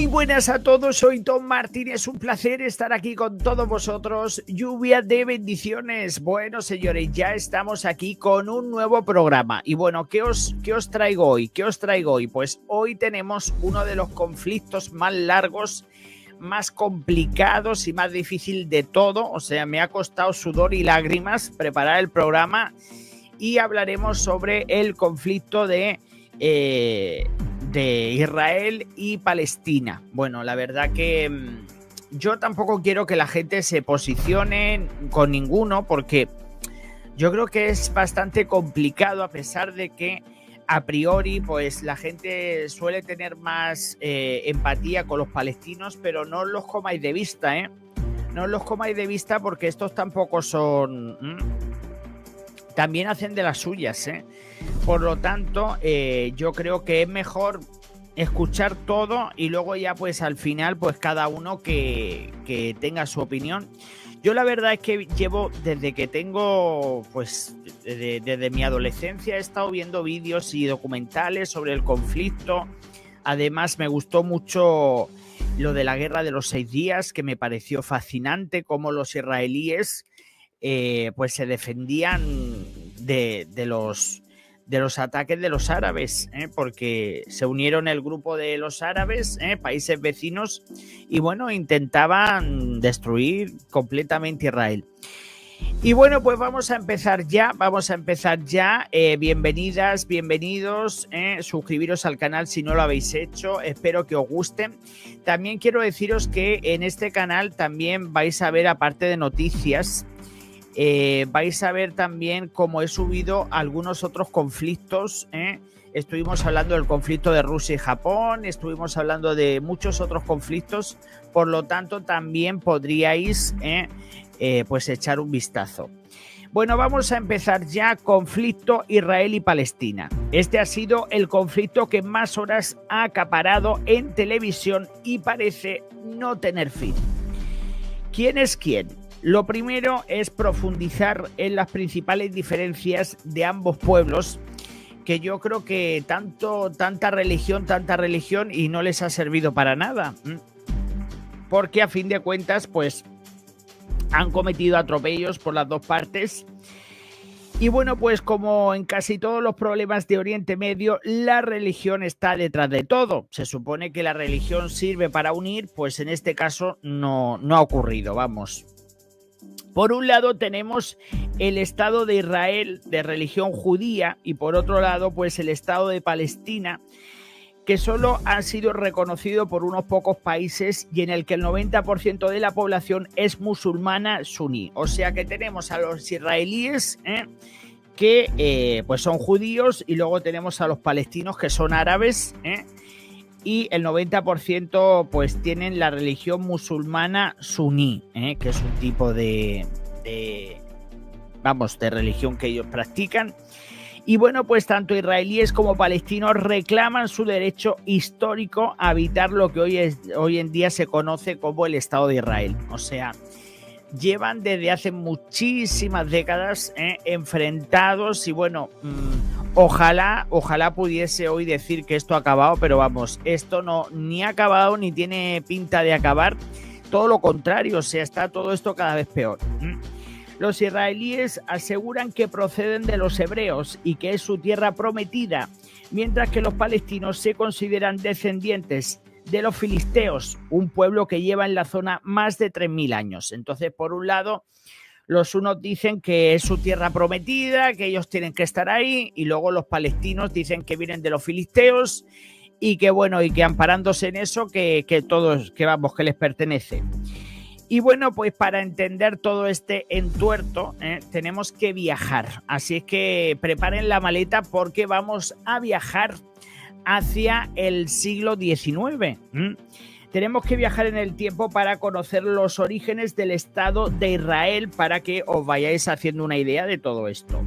Muy buenas a todos, soy Tom Martínez, un placer estar aquí con todos vosotros. Lluvia de bendiciones. Bueno, señores, ya estamos aquí con un nuevo programa. Y bueno, ¿qué os traigo hoy? ¿Qué os traigo hoy? Pues hoy tenemos uno de los conflictos más largos, más complicados y más difícil de todo. O sea, me ha costado sudor y lágrimas preparar el programa y hablaremos sobre el conflicto de Israel y Palestina. Bueno, la verdad que yo tampoco quiero que la gente se posicione con ninguno, porque yo creo que es bastante complicado, a pesar de que a priori pues la gente suele tener más empatía con los palestinos, pero no los comáis de vista, ¿eh? No los comáis de vista, porque estos tampoco son... también hacen de las suyas, ¿eh? Por lo tanto, yo creo que es mejor escuchar todo y luego ya pues al final pues cada uno que tenga su opinión. Yo la verdad es que llevo desde que tengo pues desde mi adolescencia he estado viendo vídeos y documentales sobre el conflicto. Además me gustó mucho lo de la guerra de los 6 días, que me pareció fascinante cómo los israelíes pues se defendían de los ataques de los árabes, porque se unieron el grupo de los árabes, países vecinos, y bueno, intentaban destruir completamente Israel. Y bueno, pues vamos a empezar ya. Bienvenidas, bienvenidos, suscribiros al canal si no lo habéis hecho, espero que os guste. También quiero deciros que en este canal también vais a ver, aparte de noticias, vais a ver también cómo he subido algunos otros conflictos. Estuvimos hablando del conflicto de Rusia y Japón, estuvimos hablando de muchos otros conflictos, por lo tanto también podríais pues echar un vistazo. Bueno, vamos a empezar ya. Conflicto Israel y Palestina. Este ha sido el conflicto que más horas ha acaparado en televisión y parece no tener fin. ¿Quién es quién? Lo primero es profundizar en las principales diferencias de ambos pueblos, que yo creo que tanta religión y no les ha servido para nada, porque a fin de cuentas pues han cometido atropellos por las dos partes. Y bueno, pues como en casi todos los problemas de Oriente Medio, la religión está detrás de todo. Se supone que la religión sirve para unir, pues en este caso no ha ocurrido, vamos. Por un lado tenemos el Estado de Israel de religión judía y por otro lado pues el Estado de Palestina, que solo ha sido reconocido por unos pocos países y en el que el 90% de la población es musulmana suní. O sea que tenemos a los israelíes que pues son judíos, y luego tenemos a los palestinos que son árabes, y el 90% pues tienen la religión musulmana suní, que es un tipo de religión que ellos practican. Y bueno, pues tanto israelíes como palestinos reclaman su derecho histórico a habitar lo que hoy en día se conoce como el Estado de Israel. O sea, llevan desde hace muchísimas décadas enfrentados, y bueno, ojalá pudiese hoy decir que esto ha acabado, pero vamos, esto ni ha acabado ni tiene pinta de acabar, todo lo contrario, o sea, está todo esto cada vez peor. Los israelíes aseguran que proceden de los hebreos y que es su tierra prometida, mientras que los palestinos se consideran descendientes de los filisteos, un pueblo que lleva en la zona más de 3.000 años. Entonces, por un lado, los unos dicen que es su tierra prometida, que ellos tienen que estar ahí, y luego los palestinos dicen que vienen de los filisteos y que bueno, y que amparándose en eso, que todos, que les pertenece. Y bueno, pues para entender todo este entuerto tenemos que viajar. Así es que preparen la maleta, porque vamos a viajar hacia el siglo XIX. Tenemos que viajar en el tiempo para conocer los orígenes del Estado de Israel, para que os vayáis haciendo una idea de todo esto.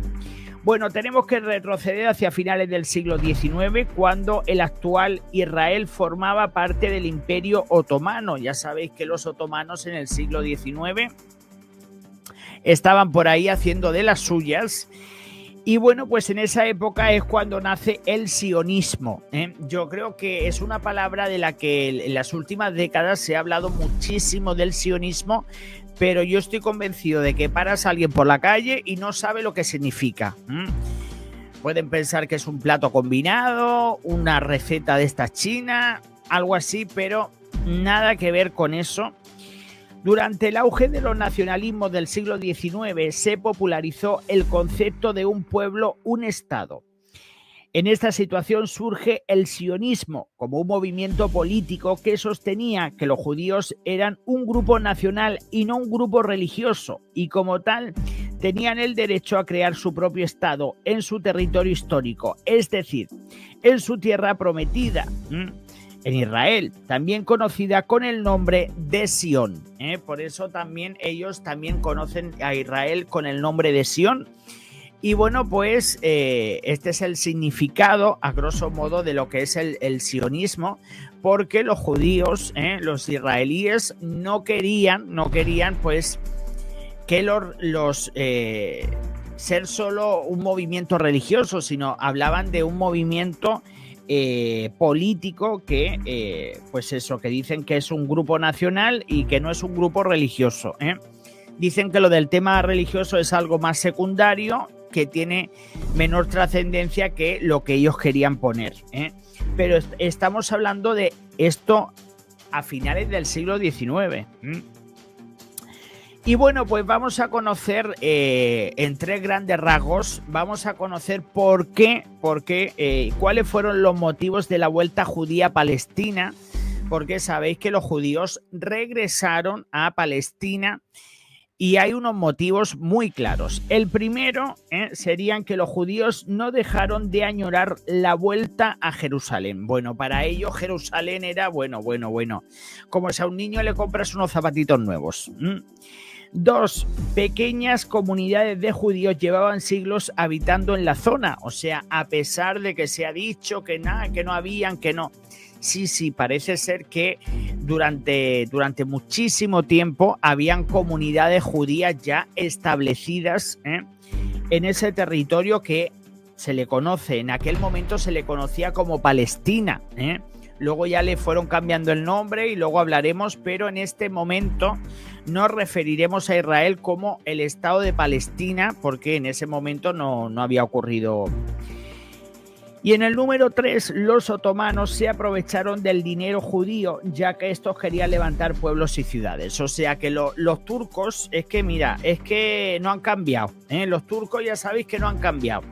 Bueno, tenemos que retroceder hacia finales del siglo XIX, cuando el actual Israel formaba parte del Imperio Otomano. Ya sabéis que los otomanos en el siglo XIX estaban por ahí haciendo de las suyas. Y bueno, pues en esa época es cuando nace el sionismo. Yo creo que es una palabra de la que en las últimas décadas se ha hablado muchísimo del sionismo, pero yo estoy convencido de que paras a alguien por la calle y no sabe lo que significa. Pueden pensar que es un plato combinado, una receta de esta china, algo así, pero nada que ver con eso. Durante el auge de los nacionalismos del siglo XIX se popularizó el concepto de un pueblo, un Estado. En esta situación surge el sionismo como un movimiento político que sostenía que los judíos eran un grupo nacional y no un grupo religioso, y como tal tenían el derecho a crear su propio Estado en su territorio histórico, es decir, en su tierra prometida, en Israel, también conocida con el nombre de Sión. Por eso también ellos también conocen a Israel con el nombre de Sión. Y bueno, pues este es el significado, a grosso modo, de lo que es el sionismo, porque los judíos, los israelíes, no querían pues que ser solo un movimiento religioso, sino hablaban de un movimiento político que, pues eso, que dicen que es un grupo nacional y que no es un grupo religioso. Dicen que lo del tema religioso es algo más secundario, que tiene menor trascendencia que lo que ellos querían poner. Pero estamos hablando de esto a finales del siglo XIX. Y bueno, pues vamos a conocer en tres grandes rasgos, vamos a conocer cuáles fueron los motivos de la vuelta judía a Palestina, porque sabéis que los judíos regresaron a Palestina y hay unos motivos muy claros. El primero serían que los judíos no dejaron de añorar la vuelta a Jerusalén. Bueno, para ellos Jerusalén era bueno. Como si a un niño le compras unos zapatitos nuevos. 2. Pequeñas comunidades de judíos llevaban siglos habitando en la zona. O sea, a pesar de que se ha dicho que nada, que no habían, que no. Sí, parece ser que durante muchísimo tiempo habían comunidades judías ya establecidas en ese territorio que se le conoce, en aquel momento se le conocía como Palestina. Luego ya le fueron cambiando el nombre y luego hablaremos, pero en este momento nos referiremos a Israel como el Estado de Palestina, porque en ese momento no había ocurrido. Y en el número 3, los otomanos se aprovecharon del dinero judío, ya que estos querían levantar pueblos y ciudades. O sea que los turcos, es que no han cambiado. Los turcos ya sabéis que no han cambiado.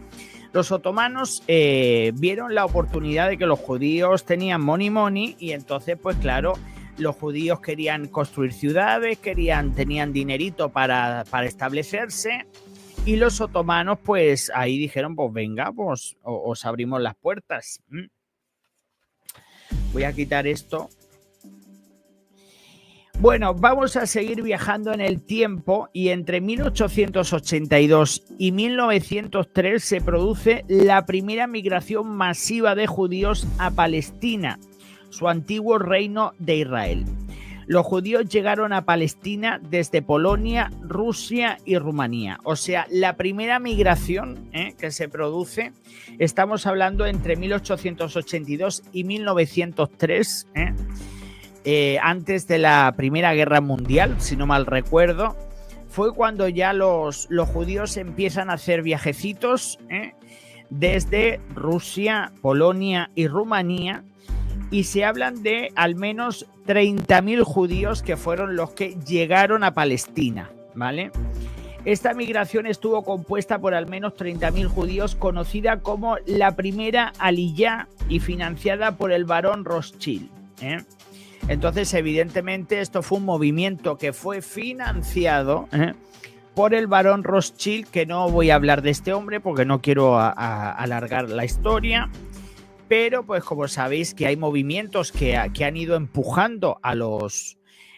Los otomanos vieron la oportunidad de que los judíos tenían money y entonces, pues claro, los judíos querían construir ciudades, tenían dinerito para establecerse. Y los otomanos, pues ahí dijeron, pues venga, pues os abrimos las puertas. Voy a quitar esto. Bueno, vamos a seguir viajando en el tiempo y entre 1882 y 1903 se produce la primera migración masiva de judíos a Palestina, su antiguo reino de Israel. Los judíos llegaron a Palestina desde Polonia, Rusia y Rumanía. O sea, la primera migración que se produce, estamos hablando entre 1882 y 1903, antes de la Primera Guerra Mundial, si no mal recuerdo, fue cuando ya los judíos empiezan a hacer viajecitos desde Rusia, Polonia y Rumanía. Y se hablan de al menos 30.000 judíos que fueron los que llegaron a Palestina, ¿vale? Esta migración estuvo compuesta por al menos 30.000 judíos, conocida como la primera Aliyá y financiada por el barón Rothschild. Entonces, evidentemente, esto fue un movimiento que fue financiado por el barón Rothschild, que no voy a hablar de este hombre porque no quiero alargar la historia. Pero, pues como sabéis que hay movimientos que han ido empujando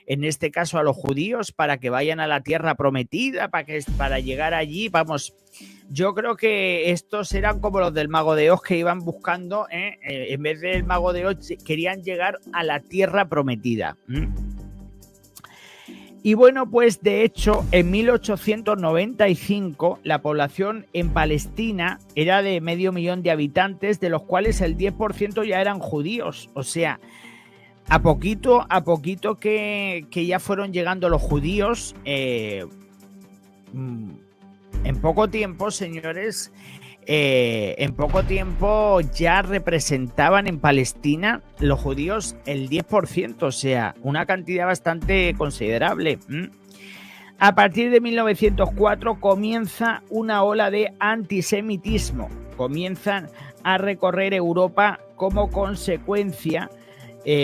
en este caso a los judíos para que vayan a la tierra prometida, para llegar allí, vamos, yo creo que estos eran como los del Mago de Oz que iban buscando, en vez del Mago de Oz querían llegar a la tierra prometida. Y bueno, pues de hecho, en 1895 la población en Palestina era de 500.000 de habitantes, de los cuales el 10% ya eran judíos. O sea, a poquito que ya fueron llegando los judíos, en poco tiempo, señores, en poco tiempo ya representaban en Palestina los judíos el 10%, o sea, una cantidad bastante considerable. A partir de 1904 comienza una ola de antisemitismo. Comienzan a recorrer Europa como consecuencia.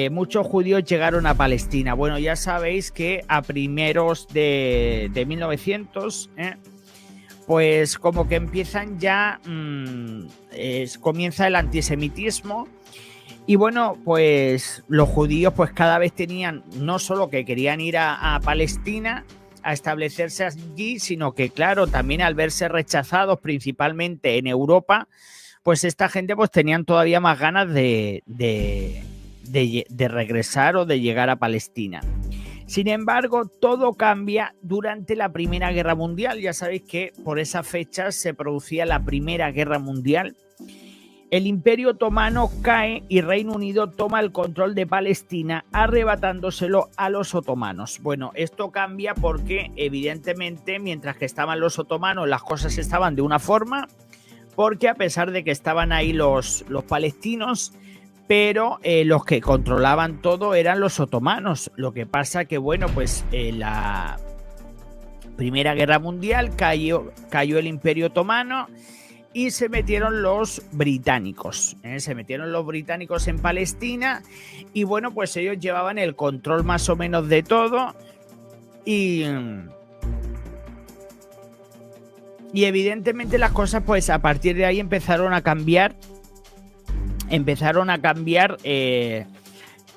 Muchos judíos llegaron a Palestina. Bueno, ya sabéis que a primeros de 1900... pues como que empiezan ya, comienza el antisemitismo y bueno, pues los judíos pues cada vez tenían, no solo que querían ir a Palestina a establecerse allí, sino que claro, también al verse rechazados principalmente en Europa, pues esta gente pues tenían todavía más ganas de regresar o de llegar a Palestina. Sin embargo, todo cambia durante la Primera Guerra Mundial. Ya sabéis que por esas fechas se producía la Primera Guerra Mundial. El Imperio Otomano cae y Reino Unido toma el control de Palestina, arrebatándoselo a los otomanos. Bueno, esto cambia porque, evidentemente, mientras que estaban los otomanos, las cosas estaban de una forma, porque a pesar de que estaban ahí los palestinos, pero los que controlaban todo eran los otomanos. Lo que pasa que, bueno, pues la Primera Guerra Mundial cayó el Imperio Otomano y se metieron los británicos. Se metieron los británicos en Palestina y, bueno, pues ellos llevaban el control más o menos de todo y evidentemente las cosas, pues a partir de ahí empezaron a cambiar,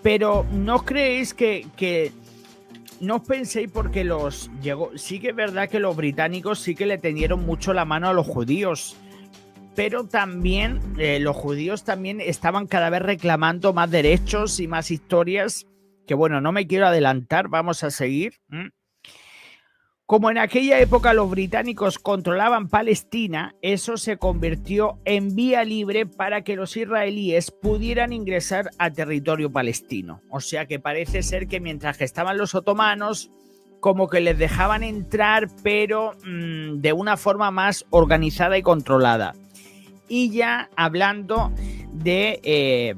pero no os creéis que no os penséis porque sí que es verdad que los británicos sí que le tendieron mucho la mano a los judíos, pero también los judíos también estaban cada vez reclamando más derechos y más historias, que bueno, no me quiero adelantar, vamos a seguir. Como en aquella época los británicos controlaban Palestina, eso se convirtió en vía libre para que los israelíes pudieran ingresar a territorio palestino. O sea que parece ser que mientras que estaban los otomanos, como que les dejaban entrar, pero de una forma más organizada y controlada. Y ya hablando de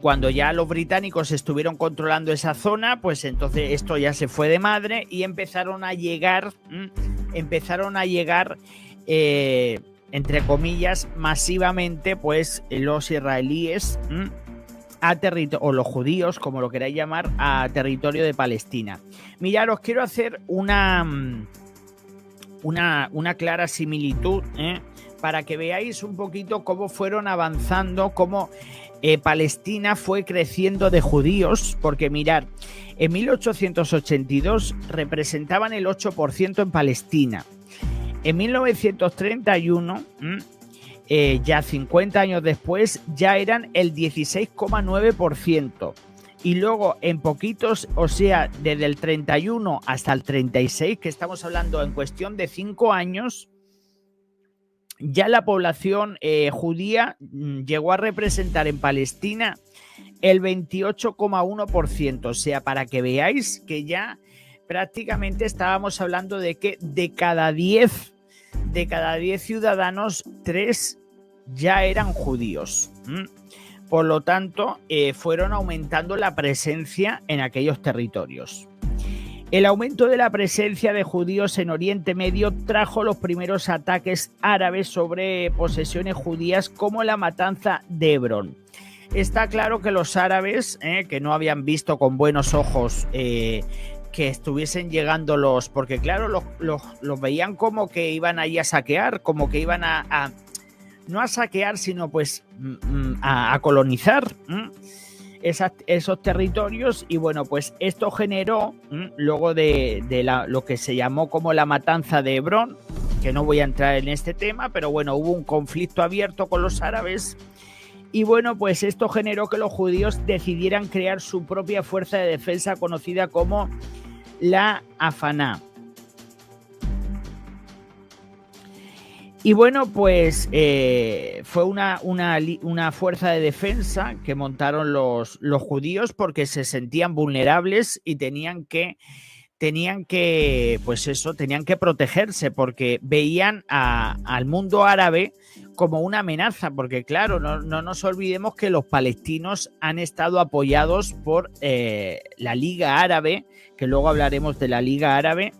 cuando ya los británicos estuvieron controlando esa zona, pues entonces esto ya se fue de madre y empezaron a llegar, entre comillas, masivamente, pues los israelíes o los judíos, como lo queráis llamar, a territorio de Palestina. Mirad, os quiero hacer una clara similitud, para que veáis un poquito cómo fueron avanzando, cómo Palestina fue creciendo de judíos, porque mirad, en 1882 representaban el 8% en Palestina. En 1931, ya 50 años después, ya eran el 16,9%. Y luego en poquitos, o sea, desde el 31 hasta el 36, que estamos hablando en cuestión de 5 años, ya la población judía llegó a representar en Palestina el 28,1%. O sea, para que veáis que ya prácticamente estábamos hablando de que de cada 10 ciudadanos, 3 ya eran judíos. Por lo tanto, fueron aumentando la presencia en aquellos territorios. El aumento de la presencia de judíos en Oriente Medio trajo los primeros ataques árabes sobre posesiones judías, como la matanza de Hebrón. Está claro que los árabes, que no habían visto con buenos ojos que estuviesen llegando porque claro, los veían como que iban ahí a saquear, como que iban no a saquear, sino pues a colonizar esos territorios. Y bueno, pues esto generó, luego de lo que se llamó como la matanza de Hebrón, que no voy a entrar en este tema, pero bueno, hubo un conflicto abierto con los árabes. Y bueno, pues esto generó que los judíos decidieran crear su propia fuerza de defensa conocida como la Hafaná. Y bueno, pues fue una fuerza de defensa que montaron los judíos porque se sentían vulnerables y tenían que protegerse porque veían al mundo árabe como una amenaza, porque claro, no nos olvidemos que los palestinos han estado apoyados por la Liga Árabe, que luego hablaremos de la Liga Árabe.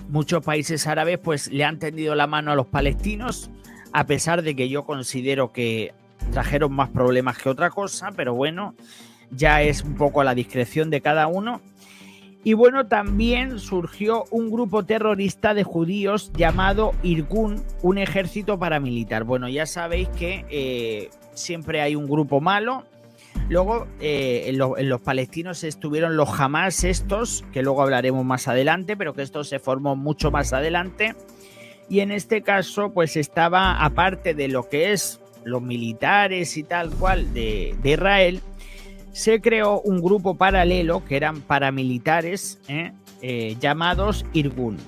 Muchos países árabes pues le han tendido la mano a los palestinos, a pesar de que yo considero que trajeron más problemas que otra cosa, pero bueno, ya es un poco a la discreción de cada uno. Y bueno, también surgió un grupo terrorista de judíos llamado Irgun, un ejército paramilitar. Bueno, ya sabéis que siempre hay un grupo malo. Luego en los palestinos estuvieron los Hamas estos, que luego hablaremos más adelante, pero que esto se formó mucho más adelante. Y en este caso pues estaba, aparte de lo que es los militares y tal cual de Israel, se creó un grupo paralelo que eran paramilitares llamados Irgun.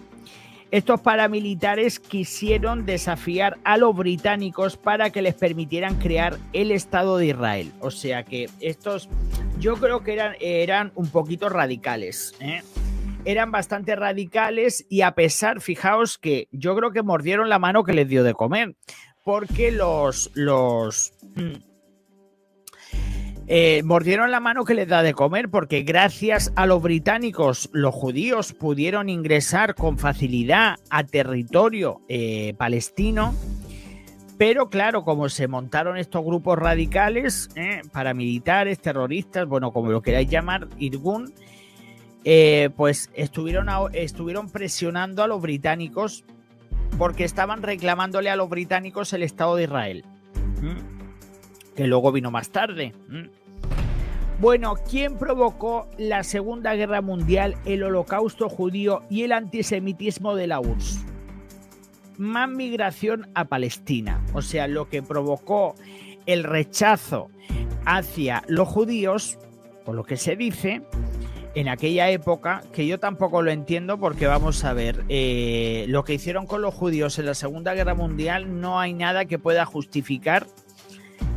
Estos paramilitares quisieron desafiar a los británicos para que les permitieran crear el Estado de Israel. O sea que estos, yo creo que eran un poquito radicales, eran bastante radicales y a pesar, fijaos que yo creo que mordieron la mano que les dio de comer, porque mordieron la mano que les da de comer, porque gracias a los británicos los judíos pudieron ingresar con facilidad a territorio palestino, pero claro, como se montaron estos grupos radicales, paramilitares, terroristas, bueno, como lo queráis llamar, Irgun, pues estuvieron presionando a los británicos porque estaban reclamándole a los británicos el Estado de Israel. Que luego vino más tarde. Bueno, ¿quién provocó la Segunda Guerra Mundial, el Holocausto judío y el antisemitismo de la URSS? Más migración a Palestina. O sea, lo que provocó el rechazo hacia los judíos, por lo que se dice, en aquella época, que yo tampoco lo entiendo porque vamos a ver, lo que hicieron con los judíos en la Segunda Guerra Mundial no hay nada que pueda justificar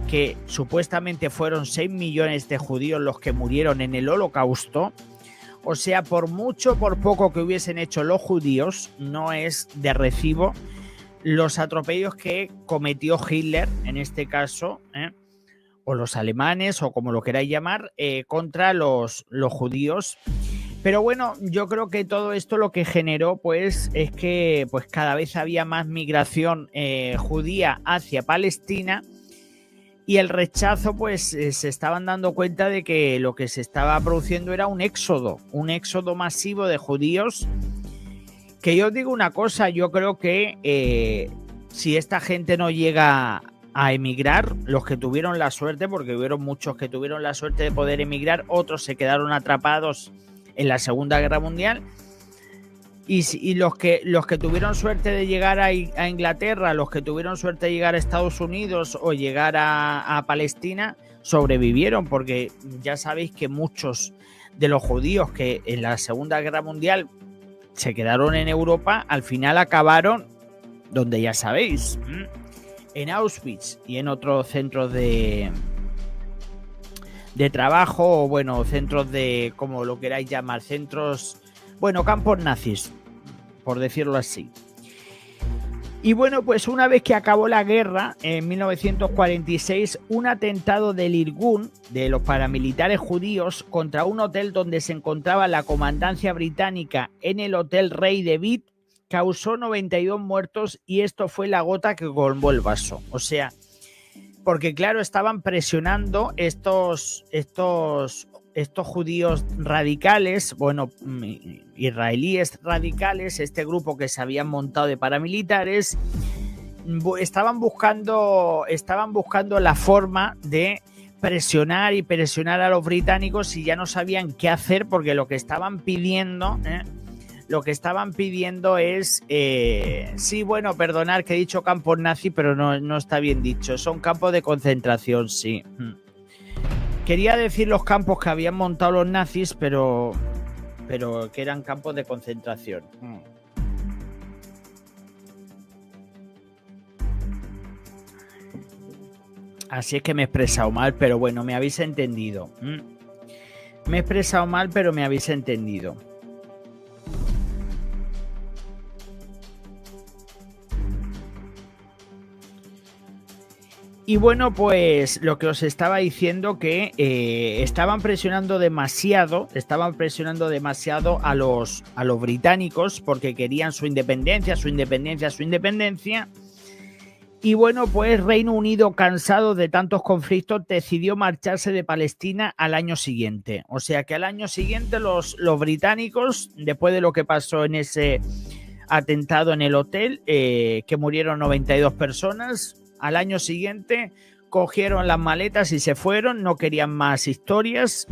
que supuestamente fueron 6 millones de judíos los que murieron en el Holocausto. O sea, por mucho, por poco que hubiesen hecho los judíos, no es de recibo los atropellos que cometió Hitler, en este caso, o los alemanes, o como lo queráis llamar, contra los judíos. Pero bueno, yo creo que todo esto lo que generó pues es que pues cada vez había más migración judía hacia Palestina. Y el rechazo, pues se estaban dando cuenta de que lo que se estaba produciendo era un éxodo masivo de judíos. Que yo os digo una cosa, yo creo que si esta gente no llega a emigrar, los que tuvieron la suerte, porque hubieron muchos que tuvieron la suerte de poder emigrar, otros se quedaron atrapados en la Segunda Guerra Mundial. Y los que tuvieron suerte de llegar a Inglaterra, los que tuvieron suerte de llegar a Estados Unidos o llegar a Palestina, sobrevivieron, porque ya sabéis que muchos de los judíos que en la Segunda Guerra Mundial se quedaron en Europa, al final acabaron donde ya sabéis, en Auschwitz y en otros centros de trabajo, o bueno, centros de, como lo queráis llamar, campos nazis, por decirlo así. Y bueno, pues una vez que acabó la guerra, en 1946, un atentado del Irgun, de los paramilitares judíos, contra un hotel donde se encontraba la comandancia británica en el Hotel Rey David, causó 92 muertos y esto fue la gota que colmó el vaso. O sea, porque claro, estaban presionando estos judíos radicales, bueno, israelíes radicales, este grupo que se habían montado de paramilitares, estaban buscando la forma de presionar a los británicos y ya no sabían qué hacer, porque lo que estaban pidiendo es, sí, bueno, perdonad que he dicho campos nazi, pero no está bien dicho, son campos de concentración, sí. Quería decir los campos que habían montado los nazis, pero que eran campos de concentración. Así es que me he expresado mal, pero bueno, me habéis entendido. Me he expresado mal, pero me habéis entendido. Y bueno, pues lo que os estaba diciendo, que estaban presionando demasiado a los británicos porque querían su independencia. Y bueno, pues Reino Unido, cansado de tantos conflictos, decidió marcharse de Palestina al año siguiente. O sea que al año siguiente los británicos, después de lo que pasó en ese atentado en el hotel, que murieron 92 personas, al año siguiente cogieron las maletas y se fueron, no querían más historias,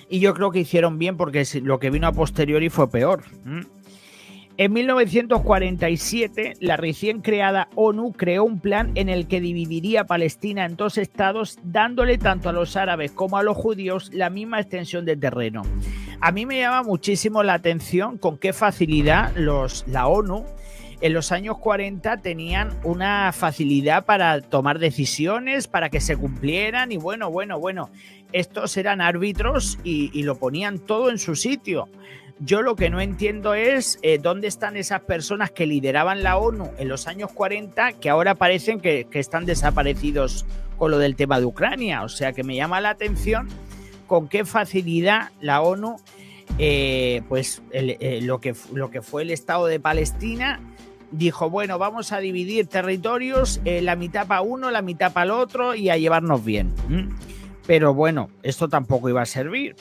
y yo creo que hicieron bien porque lo que vino a posteriori fue peor. En 1947, la recién creada ONU creó un plan en el que dividiría Palestina en 2 estados, dándole tanto a los árabes como a los judíos la misma extensión de terreno. A mí me llama muchísimo la atención con qué facilidad la ONU en los años 40 tenían una facilidad para tomar decisiones, para que se cumplieran, y bueno, estos eran árbitros y lo ponían todo en su sitio. Yo lo que no entiendo es dónde están esas personas que lideraban la ONU en los años 40, que ahora parecen que están desaparecidos con lo del tema de Ucrania. O sea que me llama la atención con qué facilidad la ONU, lo que fue el Estado de Palestina, dijo, bueno, vamos a dividir territorios, la mitad para uno, la mitad para el otro y a llevarnos bien. Pero bueno, esto tampoco iba a servir.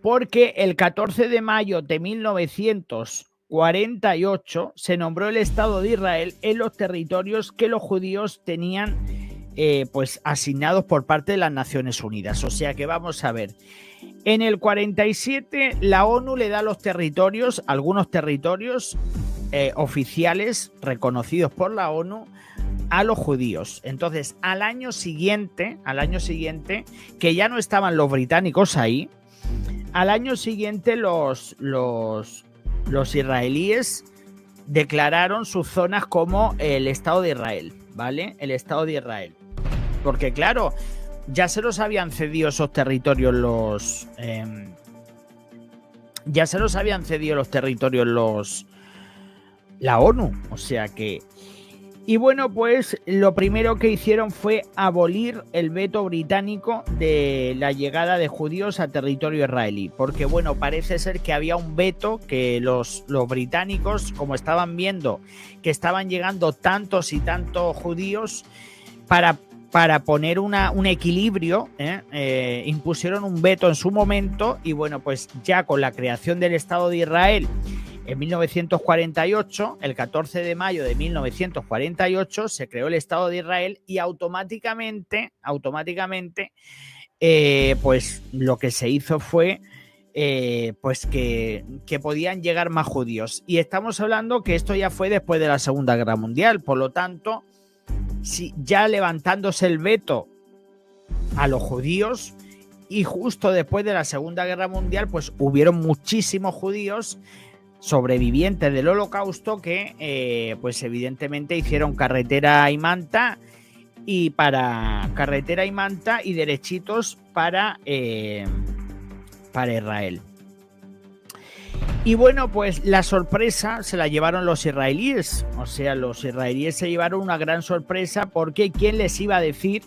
Porque el 14 de mayo de 1948 se nombró el Estado de Israel en los territorios que los judíos tenían pues asignados por parte de las Naciones Unidas. O sea que vamos a ver. En el 47 la ONU le da los territorios, algunos territorios oficiales reconocidos por la ONU, a los judíos. Entonces, al año siguiente, que ya no estaban los británicos ahí, al año siguiente los israelíes declararon sus zonas como el Estado de Israel, ¿vale? El Estado de Israel. Porque claro, ya se los habían cedido esos territorios la ONU, o sea que... Y bueno, pues lo primero que hicieron fue abolir el veto británico de la llegada de judíos a territorio israelí, porque bueno, parece ser que había un veto que los británicos, como estaban viendo que estaban llegando tantos y tantos judíos, para poner un equilibrio, impusieron un veto en su momento. Y bueno, pues ya con la creación del Estado de Israel en 1948, el 14 de mayo de 1948, se creó el Estado de Israel y automáticamente, pues lo que se hizo fue pues que podían llegar más judíos. Y estamos hablando que esto ya fue después de la Segunda Guerra Mundial, por lo tanto, si ya levantándose el veto a los judíos, y justo después de la Segunda Guerra Mundial, pues hubieron muchísimos judíos sobrevivientes del Holocausto que pues evidentemente hicieron carretera y manta y derechitos para Israel. Y bueno, pues la sorpresa se la llevaron los israelíes. O sea, los israelíes se llevaron una gran sorpresa, porque ¿quién les iba a decir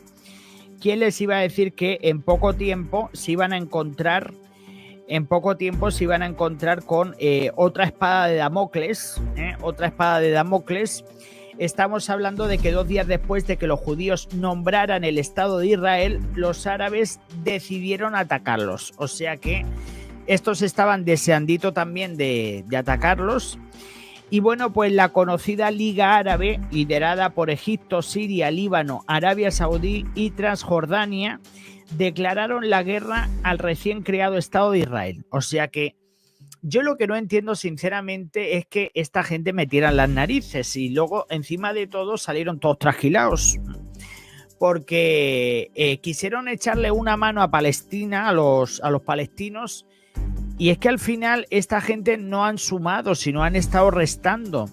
que en poco tiempo se iban a encontrar con otra espada de Damocles, Estamos hablando de que 2 días después de que los judíos nombraran el Estado de Israel, los árabes decidieron atacarlos. O sea que estos estaban deseandito también de atacarlos. Y bueno, pues la conocida Liga Árabe, liderada por Egipto, Siria, Líbano, Arabia Saudí y Transjordania, declararon la guerra al recién creado Estado de Israel. O sea que yo lo que no entiendo sinceramente es que esta gente metieran las narices y luego encima de todo salieron todos trasquilados. porque quisieron echarle una mano a Palestina, a los palestinos, y es que al final esta gente no han sumado, sino han estado restando.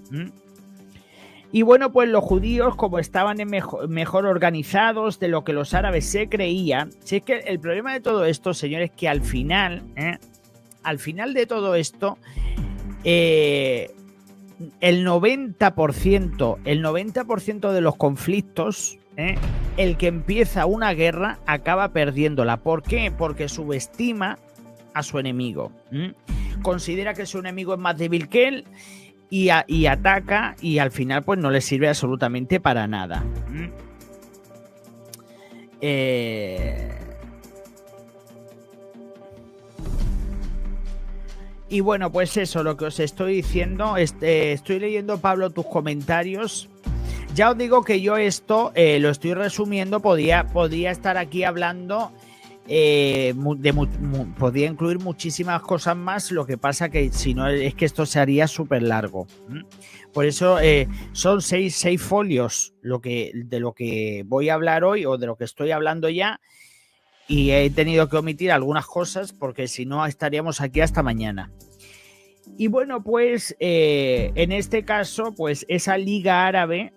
Y bueno, pues los judíos, como estaban mejor organizados de lo que los árabes se creían, si es que el problema de todo esto, señores, que al final de todo esto, el 90% de los conflictos, el que empieza una guerra acaba perdiéndola. ¿Por qué? Porque subestima a su enemigo. Considera que su enemigo es más débil que él y ataca, y al final pues no le sirve absolutamente para nada. Y bueno, pues eso, lo que os estoy diciendo, estoy leyendo, Pablo, tus comentarios. Ya os digo que yo esto lo estoy resumiendo, podía estar aquí hablando, podía incluir muchísimas cosas más, lo que pasa que si no es que esto se haría súper largo. Por eso son seis folios de lo que voy a hablar hoy, o de lo que estoy hablando ya, y he tenido que omitir algunas cosas porque si no estaríamos aquí hasta mañana. Y bueno, pues en este caso, pues esa Liga Árabe,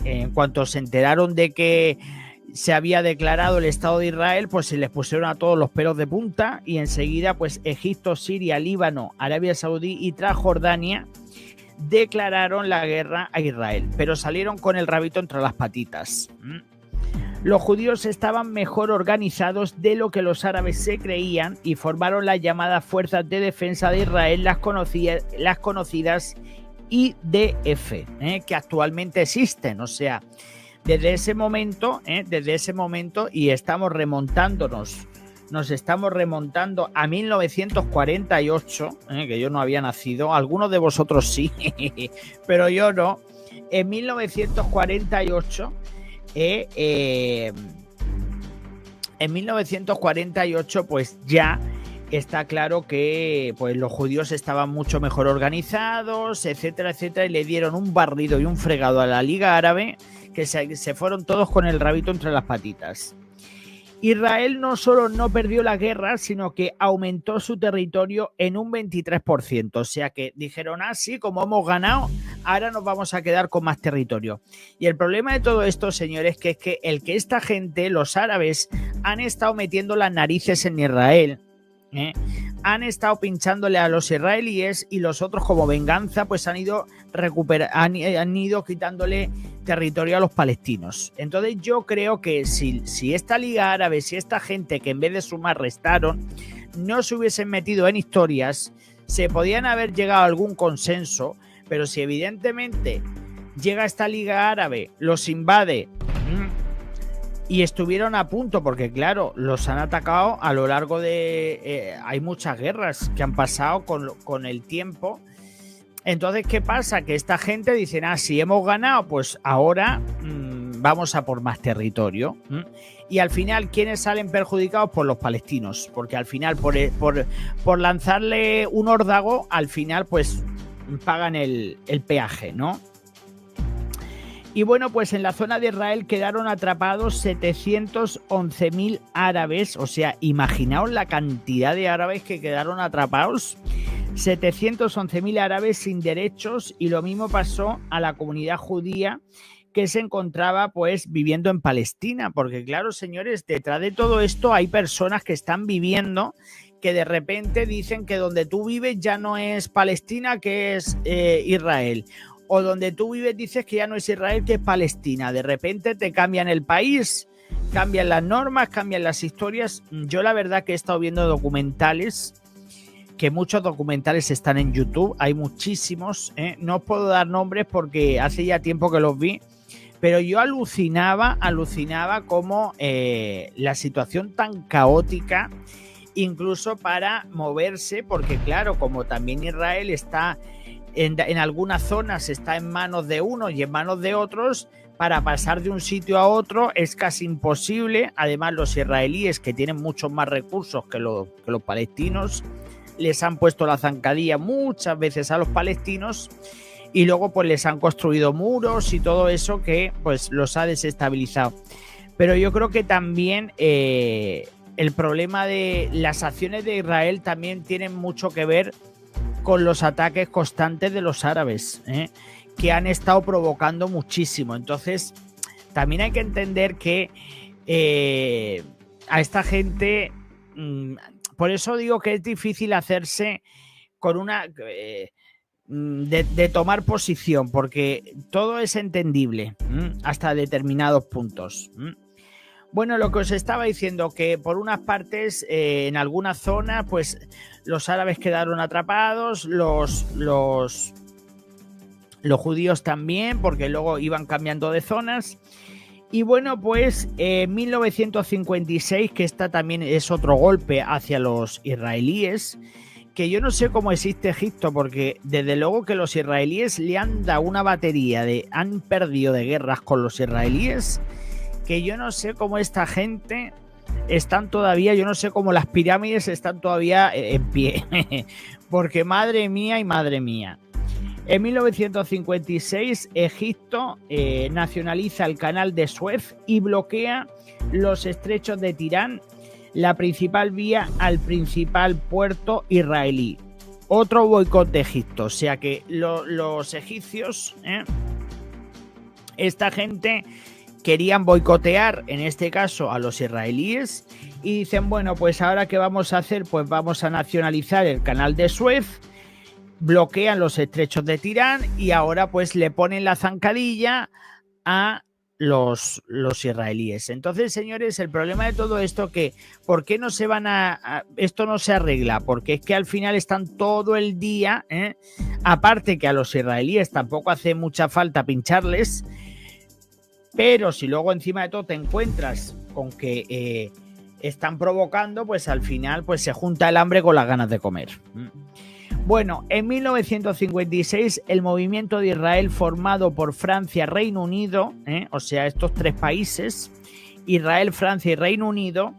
en cuanto se enteraron de que se había declarado el Estado de Israel, pues se les pusieron a todos los pelos de punta, y enseguida pues Egipto, Siria, Líbano, Arabia Saudí y Transjordania declararon la guerra a Israel, pero salieron con el rabito entre las patitas. Los judíos estaban mejor organizados de lo que los árabes se creían y formaron las llamadas Fuerzas de Defensa de Israel, las conocidas IDF, que actualmente existen. O sea, desde ese momento, y estamos remontándonos, nos estamos remontando a 1948, que yo no había nacido, algunos de vosotros sí, pero yo no. En 1948... en 1948 pues ya está claro que pues los judíos estaban mucho mejor organizados, etcétera, etcétera, y le dieron un barrido y un fregado a la Liga Árabe, que se fueron todos con el rabito entre las patitas. Israel no solo no perdió la guerra, sino que aumentó su territorio en un 23%. O sea que dijeron, sí, como hemos ganado, ahora nos vamos a quedar con más territorio. Y el problema de todo esto, señores, que es que esta gente, los árabes, han estado metiendo las narices en Israel, han estado pinchándole a los israelíes, y los otros, como venganza, pues han ido quitándole territorio a los palestinos. Entonces yo creo que si esta Liga Árabe, si esta gente que en vez de sumar restaron, no se hubiesen metido en historias, se podían haber llegado a algún consenso. Pero si evidentemente llega esta Liga Árabe, los invade, y estuvieron a punto, porque claro, los han atacado a lo largo de... hay muchas guerras que han pasado con el tiempo. Entonces, ¿qué pasa? Que esta gente dice, si hemos ganado, pues ahora vamos a por más territorio. Y al final, ¿quiénes salen perjudicados? Pues los palestinos, porque al final, por lanzarle un órdago, al final, pues pagan el peaje, ¿no? Y bueno, pues en la zona de Israel quedaron atrapados 711.000 árabes. O sea, imaginaos la cantidad de árabes que quedaron atrapados. 711.000 árabes sin derechos, y lo mismo pasó a la comunidad judía que se encontraba pues viviendo en Palestina, porque claro, señores, detrás de todo esto hay personas que están viviendo, que de repente dicen que donde tú vives ya no es Palestina, que es Israel, o donde tú vives dices que ya no es Israel, que es Palestina. De repente te cambian el país, cambian las normas, cambian las historias. Yo la verdad que he estado viendo documentales, que muchos documentales están en YouTube, hay muchísimos, no os puedo dar nombres porque hace ya tiempo que los vi, pero yo alucinaba como la situación tan caótica, incluso para moverse, porque claro, como también Israel está en algunas zonas, está en manos de unos y en manos de otros, para pasar de un sitio a otro es casi imposible. Además, los israelíes, que tienen muchos más recursos que los palestinos, les han puesto la zancadilla muchas veces a los palestinos, y luego pues les han construido muros y todo eso que pues los ha desestabilizado. Pero yo creo que también el problema de las acciones de Israel también tienen mucho que ver con los ataques constantes de los árabes, que han estado provocando muchísimo. Entonces, también hay que entender que a esta gente, por eso digo que es difícil hacerse con una... De tomar posición, porque todo es entendible hasta determinados puntos. Bueno, lo que os estaba diciendo, que por unas partes, en algunas zonas, pues los árabes quedaron atrapados, los judíos también, porque luego iban cambiando de zonas. Y bueno, pues en 1956, que esta también es otro golpe hacia los israelíes, que yo no sé cómo existe Egipto, porque desde luego que los israelíes le han dado una batería han perdido de guerras con los israelíes, que yo no sé cómo esta gente están todavía, yo no sé cómo las pirámides están todavía en pie, porque madre mía y madre mía. En 1956, Egipto nacionaliza el canal de Suez y bloquea los estrechos de Tirán, la principal vía al principal puerto israelí. Otro boicot de Egipto, o sea que los egipcios, esta gente querían boicotear, en este caso, a los israelíes, y dicen, bueno, pues ahora ¿qué vamos a hacer? Pues vamos a nacionalizar el canal de Suez, bloquean los estrechos de Tirán y ahora pues le ponen la zancadilla a los israelíes. Entonces, señores, el problema de todo esto que ¿por qué no se van esto no se arregla? Porque es que al final están todo el día, aparte que a los israelíes tampoco hace mucha falta pincharles, pero si luego encima de todo te encuentras con que están provocando, pues al final pues se junta el hambre con las ganas de comer. Bueno, en 1956 el movimiento de Israel formado por Francia, Reino Unido, o sea, estos tres países, Israel, Francia y Reino Unido,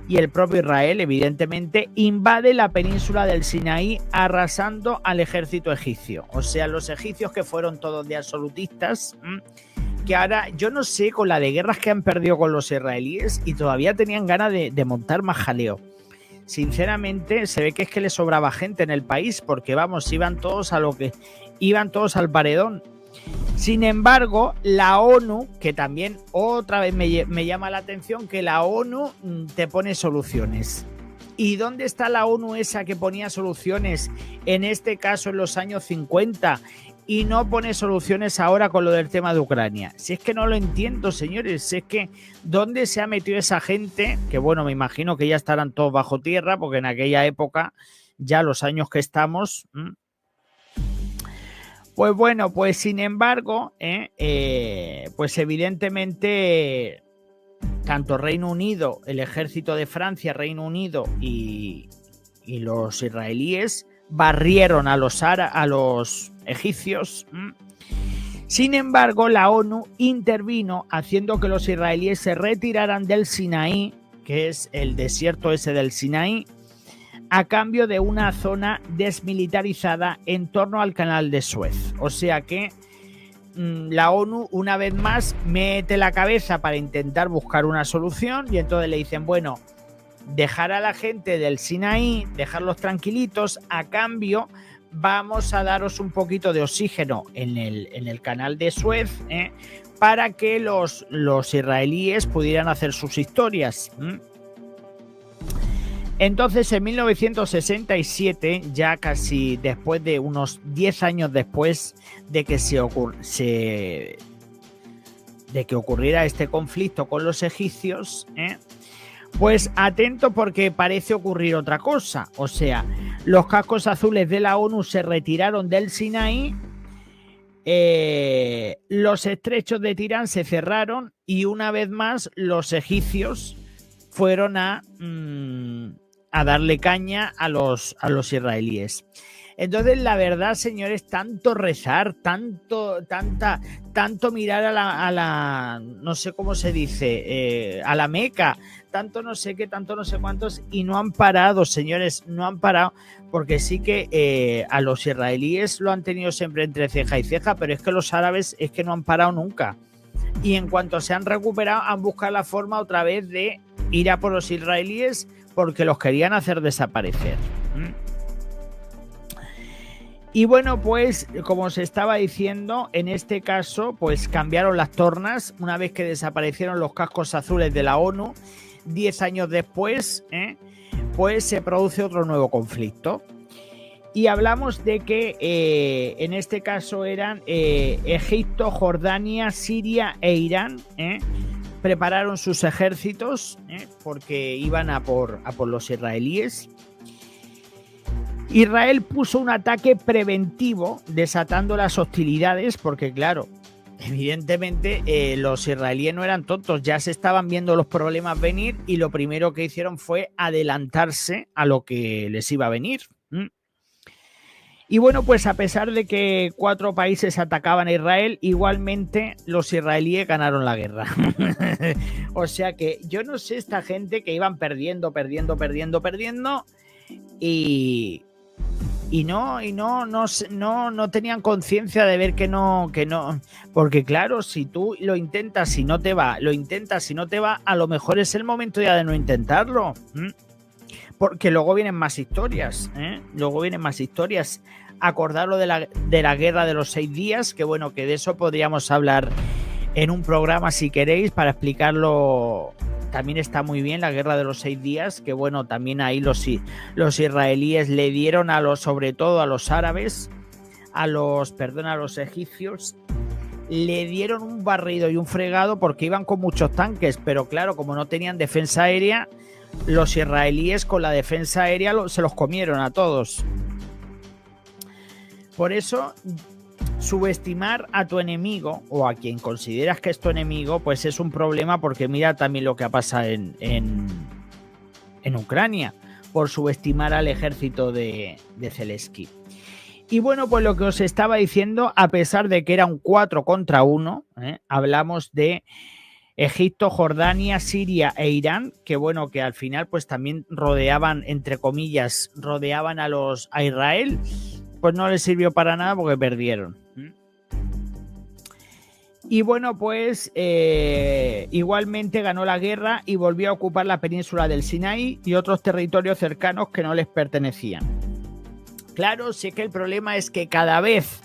y el propio Israel, evidentemente, invade la península del Sinaí arrasando al ejército egipcio. O sea, los egipcios que fueron todos de absolutistas, que ahora yo no sé con la de guerras que han perdido con los israelíes y todavía tenían ganas de montar más jaleo. Sinceramente, se ve que es que le sobraba gente en el país, porque vamos, iban todos al paredón. Sin embargo, la ONU, que también otra vez me llama la atención, que la ONU te pone soluciones. ¿Y dónde está la ONU esa que ponía soluciones, en este caso en los años 50, y no pone soluciones ahora con lo del tema de Ucrania? Si es que no lo entiendo, señores, si es que ¿dónde se ha metido esa gente? Que bueno, me imagino que ya estarán todos bajo tierra, porque en aquella época, ya los años que estamos... Pues bueno, pues sin embargo, pues evidentemente tanto Reino Unido, el ejército de Francia, Reino Unido y los israelíes barrieron a los egipcios. Sin embargo, la ONU intervino haciendo que los israelíes se retiraran del Sinaí, que es el desierto ese del Sinaí, a cambio de una zona desmilitarizada en torno al canal de Suez. O sea que la ONU una vez más mete la cabeza para intentar buscar una solución y entonces le dicen, bueno, dejar a la gente del Sinaí, dejarlos tranquilitos, a cambio vamos a daros un poquito de oxígeno en el canal de Suez, para que los israelíes pudieran hacer sus historias. Entonces, en 1967, ya casi después de unos 10 años después de que ocurriera este conflicto con los egipcios, pues atento porque parece ocurrir otra cosa. O sea, los cascos azules de la ONU se retiraron del Sinaí, los estrechos de Tirán se cerraron y una vez más los egipcios fueron a darle caña a los israelíes. Entonces, la verdad, señores, tanto rezar, tanto mirar a la no sé cómo se dice, a la Meca, tanto no sé qué, tanto no sé cuántos, y no han parado, señores, no han parado, porque sí que a los israelíes lo han tenido siempre entre ceja y ceja, pero es que los árabes es que no han parado nunca. y en cuanto se han recuperado han buscado la forma otra vez de ir a por los israelíes porque los querían hacer desaparecer. Y bueno, pues como os estaba diciendo, en este caso pues cambiaron las tornas una vez que desaparecieron los cascos azules de la ONU. 10 años después, pues se produce otro nuevo conflicto. Y hablamos de que en este caso eran Egipto, Jordania, Siria e Irán. Prepararon sus ejércitos porque iban a por los israelíes. Israel puso un ataque preventivo desatando las hostilidades porque, claro, evidentemente los israelíes no eran tontos, ya se estaban viendo los problemas venir y lo primero que hicieron fue adelantarse a lo que les iba a venir. Y bueno, pues a pesar de que 4 países atacaban a Israel, igualmente los israelíes ganaron la guerra. O sea que yo no sé esta gente que iban perdiendo y no tenían conciencia de ver que no, porque claro, si tú lo intentas y no te va, a lo mejor es el momento ya de no intentarlo. Porque luego vienen más historias, Acordaros de la guerra de los 6 días, que bueno, que de eso podríamos hablar en un programa si queréis para explicarlo. También está muy bien la guerra de los 6 días, que bueno, también ahí los israelíes le dieron sobre todo a los árabes, a los egipcios, le dieron un barrido y un fregado porque iban con muchos tanques, pero claro, como no tenían defensa aérea, los israelíes con la defensa aérea se los comieron a todos. Por eso, subestimar a tu enemigo o a quien consideras que es tu enemigo, pues es un problema, porque mira también lo que ha pasado en Ucrania, por subestimar al ejército de Zelensky. Y bueno, pues lo que os estaba diciendo, a pesar de que era un 4 contra 1, hablamos de Egipto, Jordania, Siria e Irán, que bueno, que al final pues también rodeaban, entre comillas, a Israel, pues no les sirvió para nada porque perdieron. Y bueno, pues igualmente ganó la guerra y volvió a ocupar la península del Sinaí y otros territorios cercanos que no les pertenecían. Claro, sí que el problema es que cada vez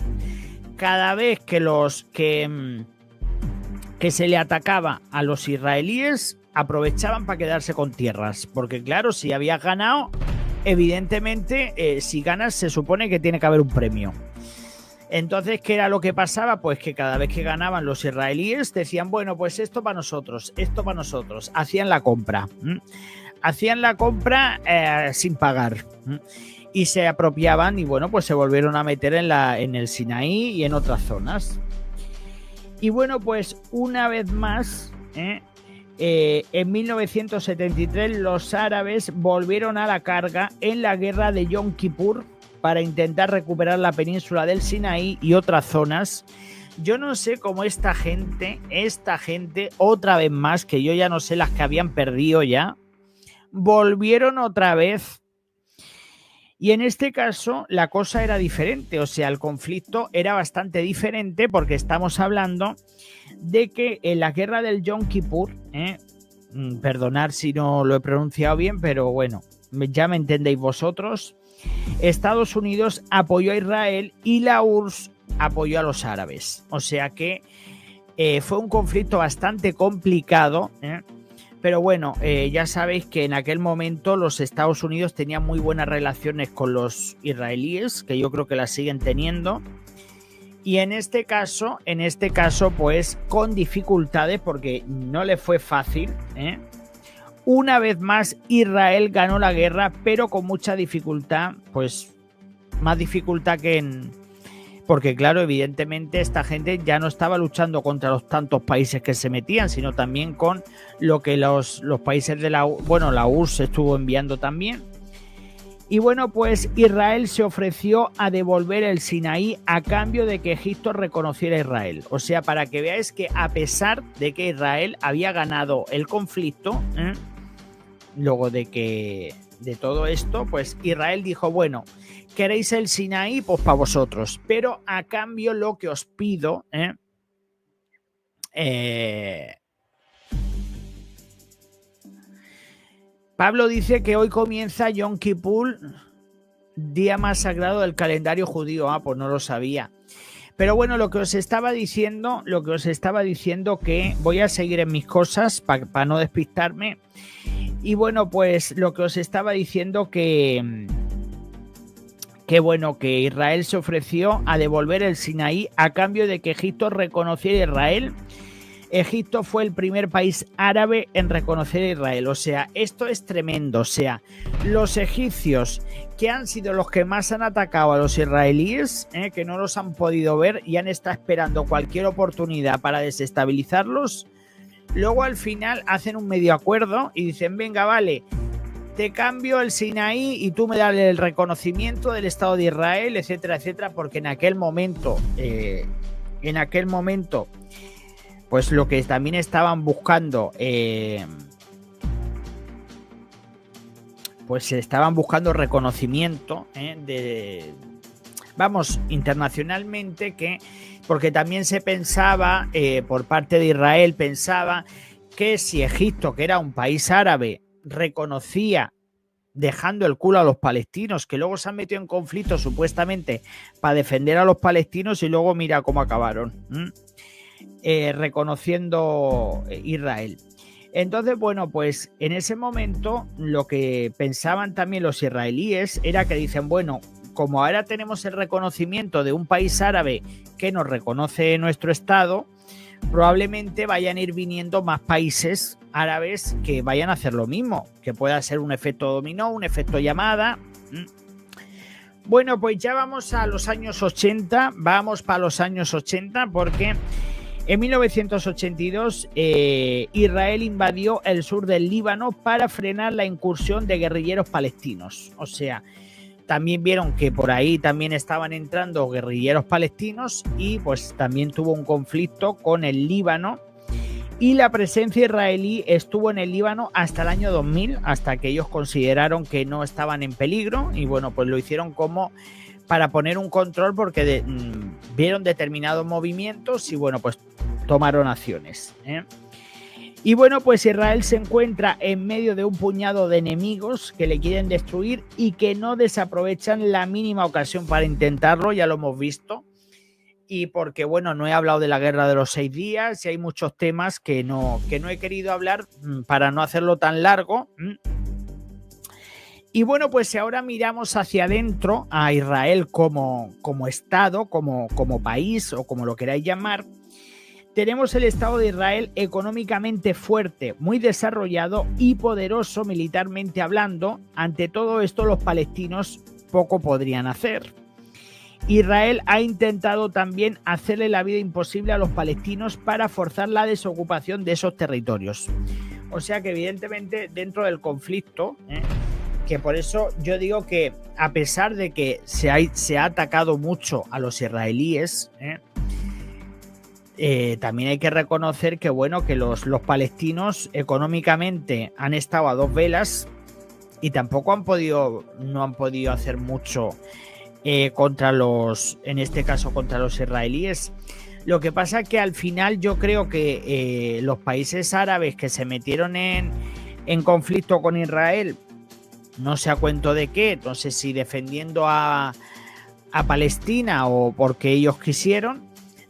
que se le atacaba a los israelíes, aprovechaban para quedarse con tierras, porque claro, si habías ganado, evidentemente si ganas se supone que tiene que haber un premio. Entonces, ¿qué era lo que pasaba? Pues que cada vez que ganaban los israelíes decían, bueno, pues esto para nosotros, hacían la compra, sin pagar, y se apropiaban y bueno, pues se volvieron a meter en el Sinaí y en otras zonas. Y bueno, pues una vez más, en 1973 los árabes volvieron a la carga en la guerra de Yom Kippur para intentar recuperar la península del Sinaí y otras zonas. Yo no sé cómo esta gente, otra vez más, que yo ya no sé las que habían perdido ya, volvieron otra vez. Y en este caso la cosa era diferente, o sea, el conflicto era bastante diferente porque estamos hablando de que en la guerra del Yom Kippur, perdonad si no lo he pronunciado bien, pero bueno, ya me entendéis vosotros, Estados Unidos apoyó a Israel y la URSS apoyó a los árabes. O sea que fue un conflicto bastante complicado, pero bueno, ya sabéis que en aquel momento los Estados Unidos tenían muy buenas relaciones con los israelíes, que yo creo que las siguen teniendo. Y en este caso, pues con dificultades, porque no le fue fácil, Una vez más, Israel ganó la guerra, pero con mucha dificultad, pues más dificultad que en... Porque claro, evidentemente esta gente ya no estaba luchando contra los tantos países que se metían, sino también con lo que los países de la URSS estuvo enviando también. Y bueno, pues Israel se ofreció a devolver el Sinaí a cambio de que Egipto reconociera a Israel. O sea, para que veáis que a pesar de que Israel había ganado el conflicto, luego de todo esto, pues Israel dijo, bueno, ¿queréis el Sinaí? Pues para vosotros. Pero a cambio lo que os pido Pablo dice que hoy comienza Yom Kippur, día más sagrado del calendario judío. Pues no lo sabía. Pero bueno, lo que os estaba diciendo que voy a seguir en mis cosas para no despistarme. Y bueno, pues lo que os estaba diciendo que bueno, que Israel se ofreció a devolver el Sinaí a cambio de que Egipto reconociera a Israel. Egipto fue el primer país árabe en reconocer a Israel. O sea, esto es tremendo. O sea, los egipcios, que han sido los que más han atacado a los israelíes, que no los han podido ver y han estado esperando cualquier oportunidad para desestabilizarlos, luego al final hacen un medio acuerdo y dicen, venga, vale, te cambio el Sinaí y tú me das el reconocimiento del Estado de Israel, etcétera, etcétera, porque en aquel momento, pues lo que también estaban buscando, pues estaban buscando reconocimiento internacionalmente, porque también se pensaba, por parte de Israel, pensaba que si Egipto, que era un país árabe, reconocía dejando el culo a los palestinos, que luego se han metido en conflicto supuestamente para defender a los palestinos y luego mira cómo acabaron, reconociendo Israel. Entonces, bueno, pues en ese momento lo que pensaban también los israelíes era que dicen, bueno, como ahora tenemos el reconocimiento de un país árabe que nos reconoce nuestro Estado, probablemente vayan a ir viniendo más países árabes que vayan a hacer lo mismo, que pueda ser un efecto dominó, un efecto llamada. Bueno, pues ya vamos a los años 80, vamos para los años 80 porque en 1982 Israel invadió el sur del Líbano para frenar la incursión de guerrilleros palestinos. O sea, también vieron que por ahí también estaban entrando guerrilleros palestinos y pues también tuvo un conflicto con el Líbano. Y la presencia israelí estuvo en el Líbano hasta el año 2000, hasta que ellos consideraron que no estaban en peligro y bueno, pues lo hicieron como para poner un control porque vieron determinados movimientos y bueno, pues tomaron acciones. Y bueno, pues Israel se encuentra en medio de un puñado de enemigos que le quieren destruir y que no desaprovechan la mínima ocasión para intentarlo, ya lo hemos visto. Y porque, bueno, no he hablado de la guerra de los 6 días y hay muchos temas que no he querido hablar para no hacerlo tan largo. Y bueno, pues si ahora miramos hacia adentro a Israel como Estado, como país o como lo queráis llamar, tenemos el Estado de Israel económicamente fuerte, muy desarrollado y poderoso militarmente hablando. Ante todo esto, los palestinos poco podrían hacer. Israel ha intentado también hacerle la vida imposible a los palestinos para forzar la desocupación de esos territorios. O sea que evidentemente dentro del conflicto, que por eso yo digo que a pesar de que se ha atacado mucho a los israelíes, también hay que reconocer que bueno, que los palestinos económicamente han estado a dos velas y tampoco no han podido hacer mucho contra en este caso contra los israelíes. Lo que pasa es que al final yo creo que los países árabes que se metieron en conflicto con Israel, no sé a cuento de qué, no sé si defendiendo a Palestina o porque ellos quisieron,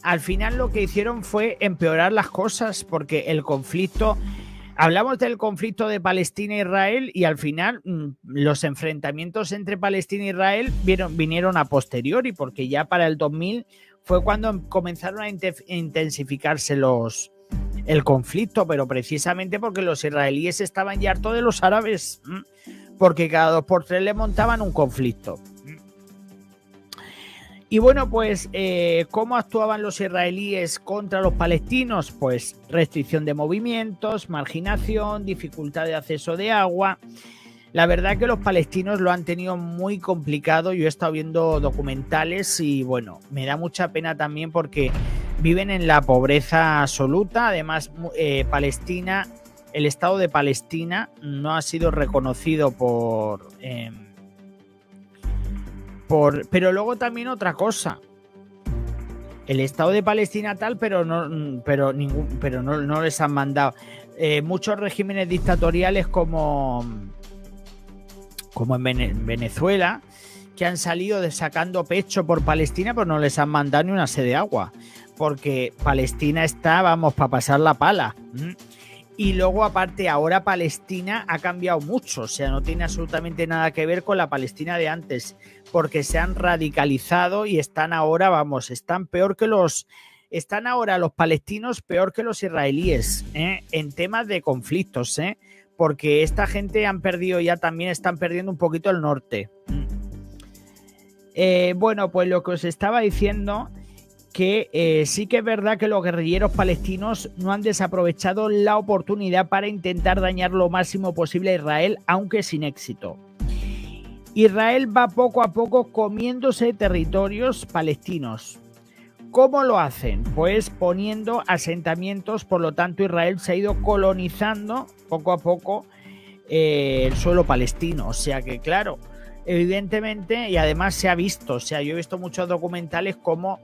al final lo que hicieron fue empeorar las cosas, porque el conflicto, hablamos del conflicto de Palestina e Israel y al final los enfrentamientos entre Palestina e Israel vinieron a posteriori, porque ya para el 2000 fue cuando comenzaron a intensificarse el conflicto, pero precisamente porque los israelíes estaban ya hartos de los árabes, porque cada 2 por 3 le montaban un conflicto. Y bueno, pues, ¿cómo actuaban los israelíes contra los palestinos? Pues restricción de movimientos, marginación, dificultad de acceso de agua. La verdad que los palestinos lo han tenido muy complicado. Yo he estado viendo documentales y bueno, me da mucha pena también porque viven en la pobreza absoluta. Además, Palestina, el Estado de Palestina no ha sido reconocido pero luego también otra cosa. el Estado de Palestina tal, pero no les han mandado. Muchos regímenes dictatoriales como en Venezuela, que han salido sacando pecho por Palestina, pues no les han mandado ni una sed de agua, porque Palestina está, vamos, para pasar la pala. Y luego, aparte, ahora Palestina ha cambiado mucho, o sea, no tiene absolutamente nada que ver con la Palestina de antes, porque se han radicalizado y están ahora, vamos, están ahora los palestinos peor que los israelíes, en temas de conflictos, porque esta gente están perdiendo un poquito el norte. Bueno, pues lo que os estaba diciendo, que sí que es verdad que los guerrilleros palestinos no han desaprovechado la oportunidad para intentar dañar lo máximo posible a Israel, aunque sin éxito. Israel va poco a poco comiéndose territorios palestinos. ¿Cómo lo hacen? Pues poniendo asentamientos, por lo tanto Israel se ha ido colonizando poco a poco el suelo palestino, o sea que claro, evidentemente, y además se ha visto, o sea, yo he visto muchos documentales como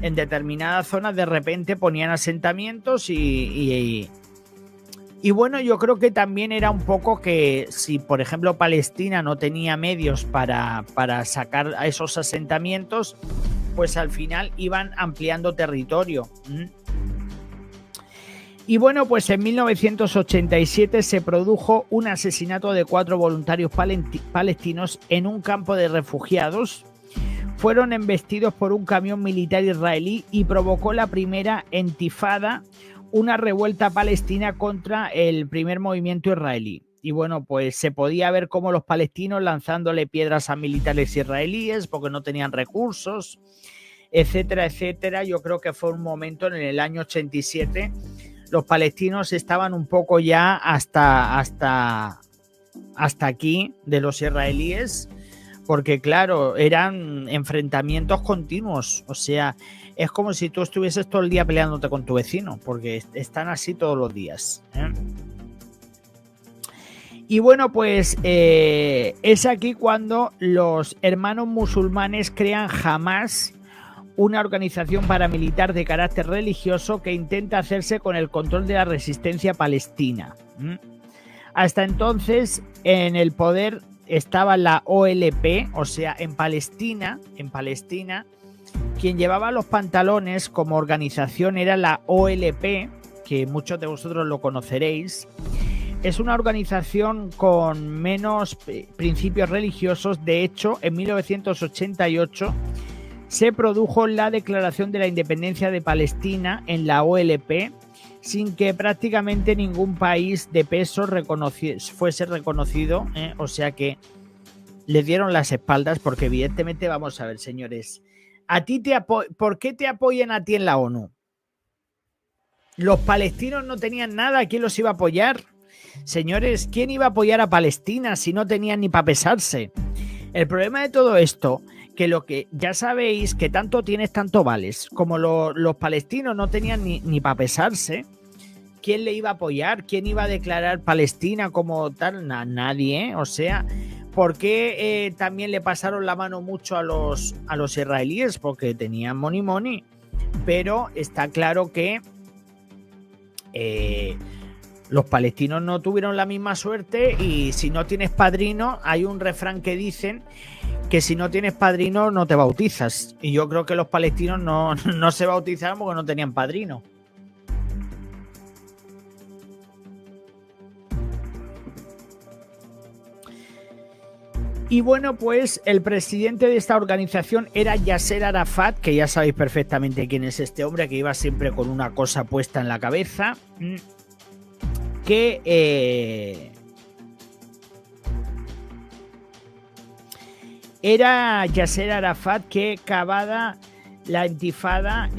en determinadas zonas de repente ponían asentamientos y bueno, yo creo que también era un poco que si, por ejemplo, Palestina no tenía medios para sacar a esos asentamientos, pues al final iban ampliando territorio. Y bueno, pues en 1987 se produjo un asesinato de 4 voluntarios palestinos en un campo de refugiados. Fueron embestidos por un camión militar israelí y provocó la primera intifada, una revuelta palestina contra el primer movimiento israelí. Y bueno, pues se podía ver cómo los palestinos lanzándole piedras a militares israelíes porque no tenían recursos, etcétera, etcétera. Yo creo que fue un momento en el año 87. Los palestinos estaban un poco ya hasta aquí de los israelíes, porque claro, eran enfrentamientos continuos, o sea, es como si tú estuvieses todo el día peleándote con tu vecino, porque están así todos los días. Y bueno, pues es aquí cuando los hermanos musulmanes crean Hamas, una organización paramilitar de carácter religioso que intenta hacerse con el control de la resistencia palestina. Hasta entonces, en el poder estaba la OLP, o sea, en Palestina, quien llevaba los pantalones como organización era la OLP, que muchos de vosotros lo conoceréis. Es una organización con menos principios religiosos. De hecho, en 1988 se produjo la declaración de la independencia de Palestina en la OLP, sin que prácticamente ningún país de peso fuese reconocido, o sea que le dieron las espaldas, porque evidentemente, vamos a ver, señores, ¿por qué te apoyan a ti en la ONU? Los palestinos no tenían nada, ¿quién los iba a apoyar? Señores, ¿quién iba a apoyar a Palestina si no tenían ni para pesarse? El problema de todo esto, que lo que ya sabéis, que tanto tienes, tanto vales. Como los palestinos no tenían ni para pesarse, ¿quién le iba a apoyar? ¿Quién iba a declarar Palestina como tal? Nadie, o sea, ¿por qué también le pasaron la mano mucho a los israelíes? Porque tenían money, pero está claro que los palestinos no tuvieron la misma suerte, y si no tienes padrino, hay un refrán que dicen que si no tienes padrino no te bautizas, y yo creo que los palestinos no se bautizaron porque no tenían padrino. Y bueno, pues el presidente de esta organización era Yasser Arafat, que ya sabéis perfectamente quién es este hombre, que iba siempre con una cosa puesta en la cabeza, que era Yasser Arafat que cavada la intifada,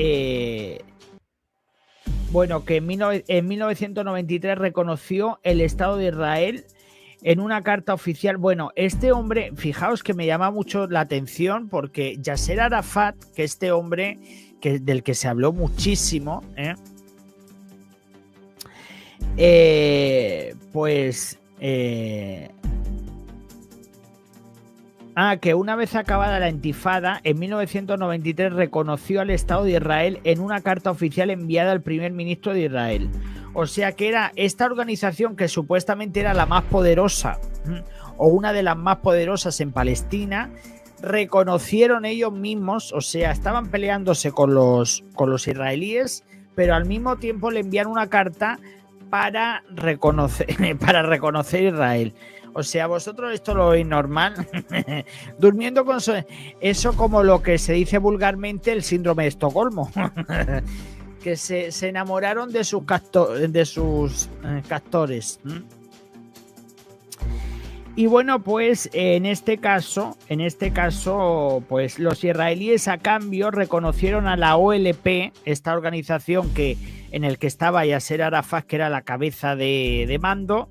bueno, que en 1993 reconoció el Estado de Israel en una carta oficial. Bueno, este hombre, fijaos que me llama mucho la atención, porque Yasser Arafat, que este hombre del que se habló muchísimo, Que una vez acabada la intifada, en 1993 reconoció al Estado de Israel en una carta oficial enviada al primer ministro de Israel. O sea que era esta organización que supuestamente era la más poderosa, o una de las más poderosas en Palestina, reconocieron ellos mismos, o sea, estaban peleándose con los israelíes, pero al mismo tiempo le enviaron una carta para reconocer Israel. O sea, vosotros esto lo veis normal. Durmiendo con eso, como lo que se dice vulgarmente el síndrome de Estocolmo. Que se enamoraron de sus castores. Y bueno, pues en este caso, pues los israelíes a cambio reconocieron a la OLP, esta organización en el que estaba Yasser Arafat, que era la cabeza de mando.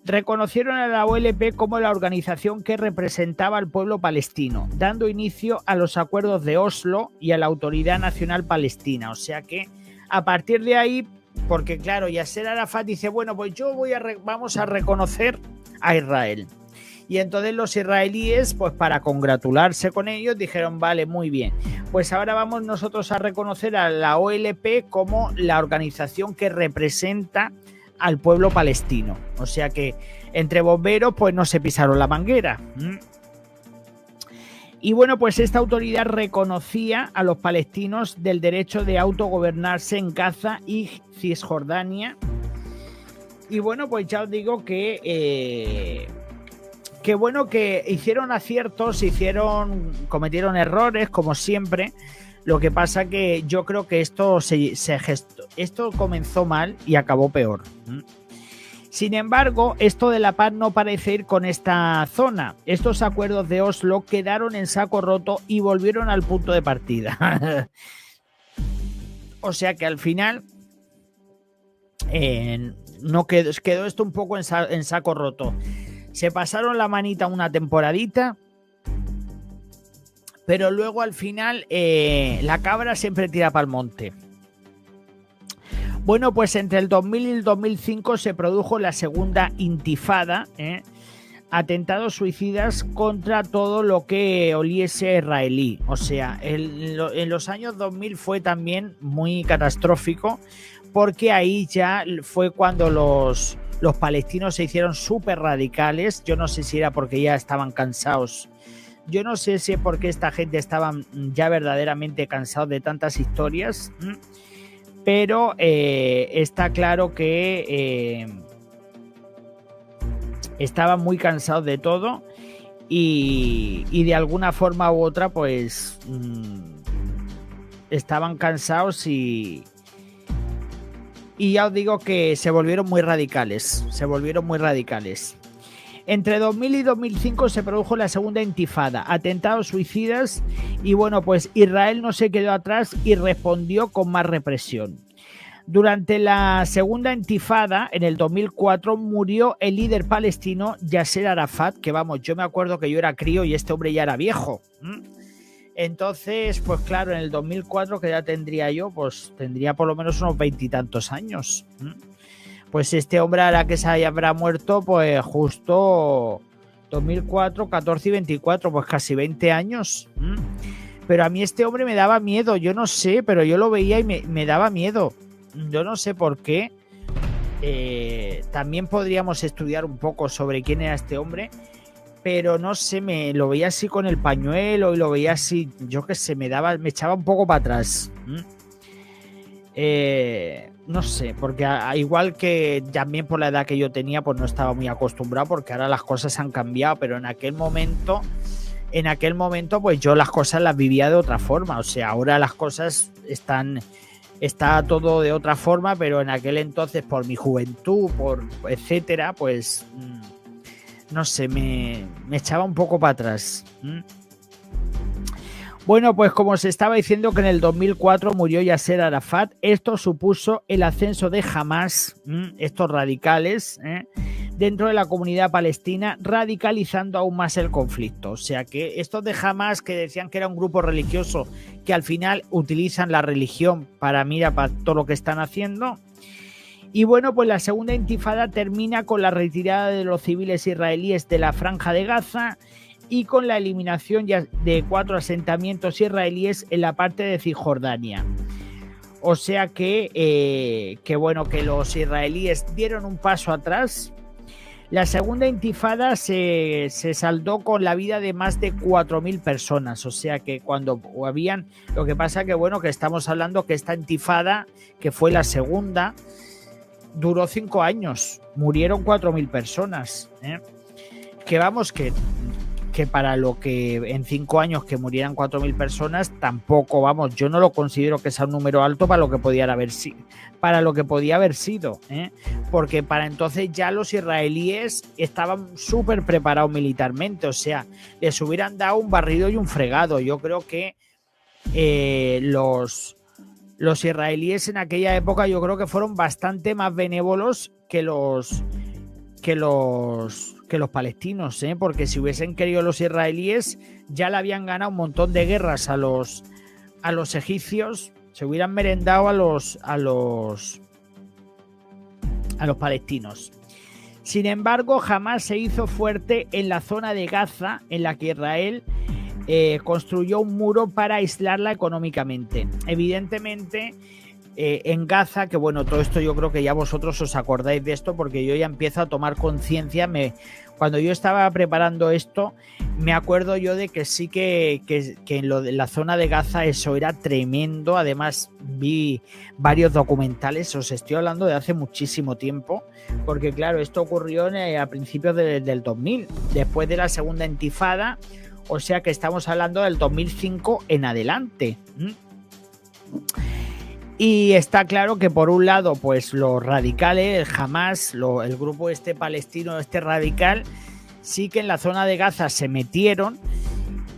Reconocieron a la OLP como la organización que representaba al pueblo palestino, dando inicio a los acuerdos de Oslo y a la Autoridad Nacional Palestina. O sea que a partir de ahí, porque claro, Yasser Arafat dice, bueno, pues vamos a reconocer a Israel. Y entonces los israelíes, pues para congratularse con ellos, dijeron, vale, muy bien, pues ahora vamos nosotros a reconocer a la OLP como la organización que representa al pueblo palestino. O sea que entre bomberos pues no se pisaron la manguera. Y bueno, pues esta autoridad reconocía a los palestinos del derecho de autogobernarse en Gaza y Cisjordania. Y bueno, pues ya os digo que bueno, que hicieron aciertos, cometieron errores como siempre. Lo que pasa que yo creo que esto comenzó mal y acabó peor. Sin embargo, esto de la paz no parece ir con esta zona. Estos acuerdos de Oslo quedaron en saco roto y volvieron al punto de partida. O sea que al final no quedó esto un poco en saco roto. Se pasaron la manita una temporadita, pero luego al final la cabra siempre tira para el monte. Bueno, pues entre el 2000 y el 2005 se produjo la segunda intifada, atentados suicidas contra todo lo que oliese israelí. O sea, en los años 2000 fue también muy catastrófico, porque ahí ya fue cuando los palestinos se hicieron súper radicales. Yo no sé si era porque ya estaban cansados. Yo no sé si es porque esta gente estaba ya verdaderamente cansados de tantas historias, pero está claro que estaban muy cansados de todo y de alguna forma u otra pues estaban cansados y ya os digo que se volvieron muy radicales. Entre 2000 y 2005 se produjo la segunda intifada, atentados suicidas, y bueno, pues Israel no se quedó atrás y respondió con más represión. Durante la segunda intifada, en el 2004, murió el líder palestino Yasser Arafat, que vamos, yo me acuerdo que yo era crío y este hombre ya era viejo. Entonces, pues claro, en el 2004, que ya tendría yo, pues tendría por lo menos unos 20 y tantos años. Pues este hombre, ahora que se habrá muerto, pues justo 2004, 14 y 24, pues casi 20 años. Pero a mí este hombre me daba miedo, yo no sé, pero yo lo veía y me daba miedo. Yo no sé por qué. También podríamos estudiar un poco sobre quién era este hombre, pero no sé, me lo veía así con el pañuelo y lo veía así, yo qué sé, me echaba un poco para atrás. No sé, porque igual que también por la edad que yo tenía, pues no estaba muy acostumbrado, porque ahora las cosas han cambiado, pero en aquel momento pues yo las cosas las vivía de otra forma. O sea, ahora las cosas está todo de otra forma, pero en aquel entonces, por mi juventud, por etcétera, pues no sé, me echaba un poco para atrás. Bueno, pues como se estaba diciendo, que en el 2004 murió Yasser Arafat. Esto supuso el ascenso de Hamas, estos radicales, dentro de la comunidad palestina, radicalizando aún más el conflicto. O sea que estos de Hamas, que decían que era un grupo religioso, que al final utilizan la religión para todo lo que están haciendo. Y bueno, pues la segunda intifada termina con la retirada de los civiles israelíes de la Franja de Gaza y con la eliminación de 4 asentamientos israelíes en la parte de Cisjordania. O sea que bueno, que los israelíes dieron un paso atrás. La segunda intifada se saldó con la vida de más de 4.000 personas. O sea que cuando habían... Lo que pasa que bueno, que estamos hablando que esta intifada, que fue la segunda, duró 5 años. Murieron 4.000 personas. Que vamos, que para lo que en 5 años que murieran 4.000 personas, tampoco, vamos, yo no lo considero que sea un número alto para lo que podía haber sido, porque para entonces ya los israelíes estaban súper preparados militarmente, o sea, les hubieran dado un barrido y un fregado. Yo creo que los israelíes en aquella época yo creo que fueron bastante más benévolos que los palestinos, porque si hubiesen querido los israelíes ya le habían ganado un montón de guerras a los egipcios, se hubieran merendado a los palestinos. Sin embargo, jamás se hizo fuerte en la zona de Gaza, en la que Israel construyó un muro para aislarla económicamente. Evidentemente, en Gaza, que bueno, todo esto yo creo que ya vosotros os acordáis de esto, porque yo ya empiezo a tomar conciencia. Cuando yo estaba preparando esto, me acuerdo yo de que sí que en la zona de Gaza eso era tremendo. Además vi varios documentales, os estoy hablando de hace muchísimo tiempo, porque claro, esto ocurrió a principios del 2000, después de la segunda intifada, o sea que estamos hablando del 2005 en adelante. Y está claro que por un lado, pues los radicales, el Hamas, el grupo palestino, radical, sí que en la zona de Gaza se metieron,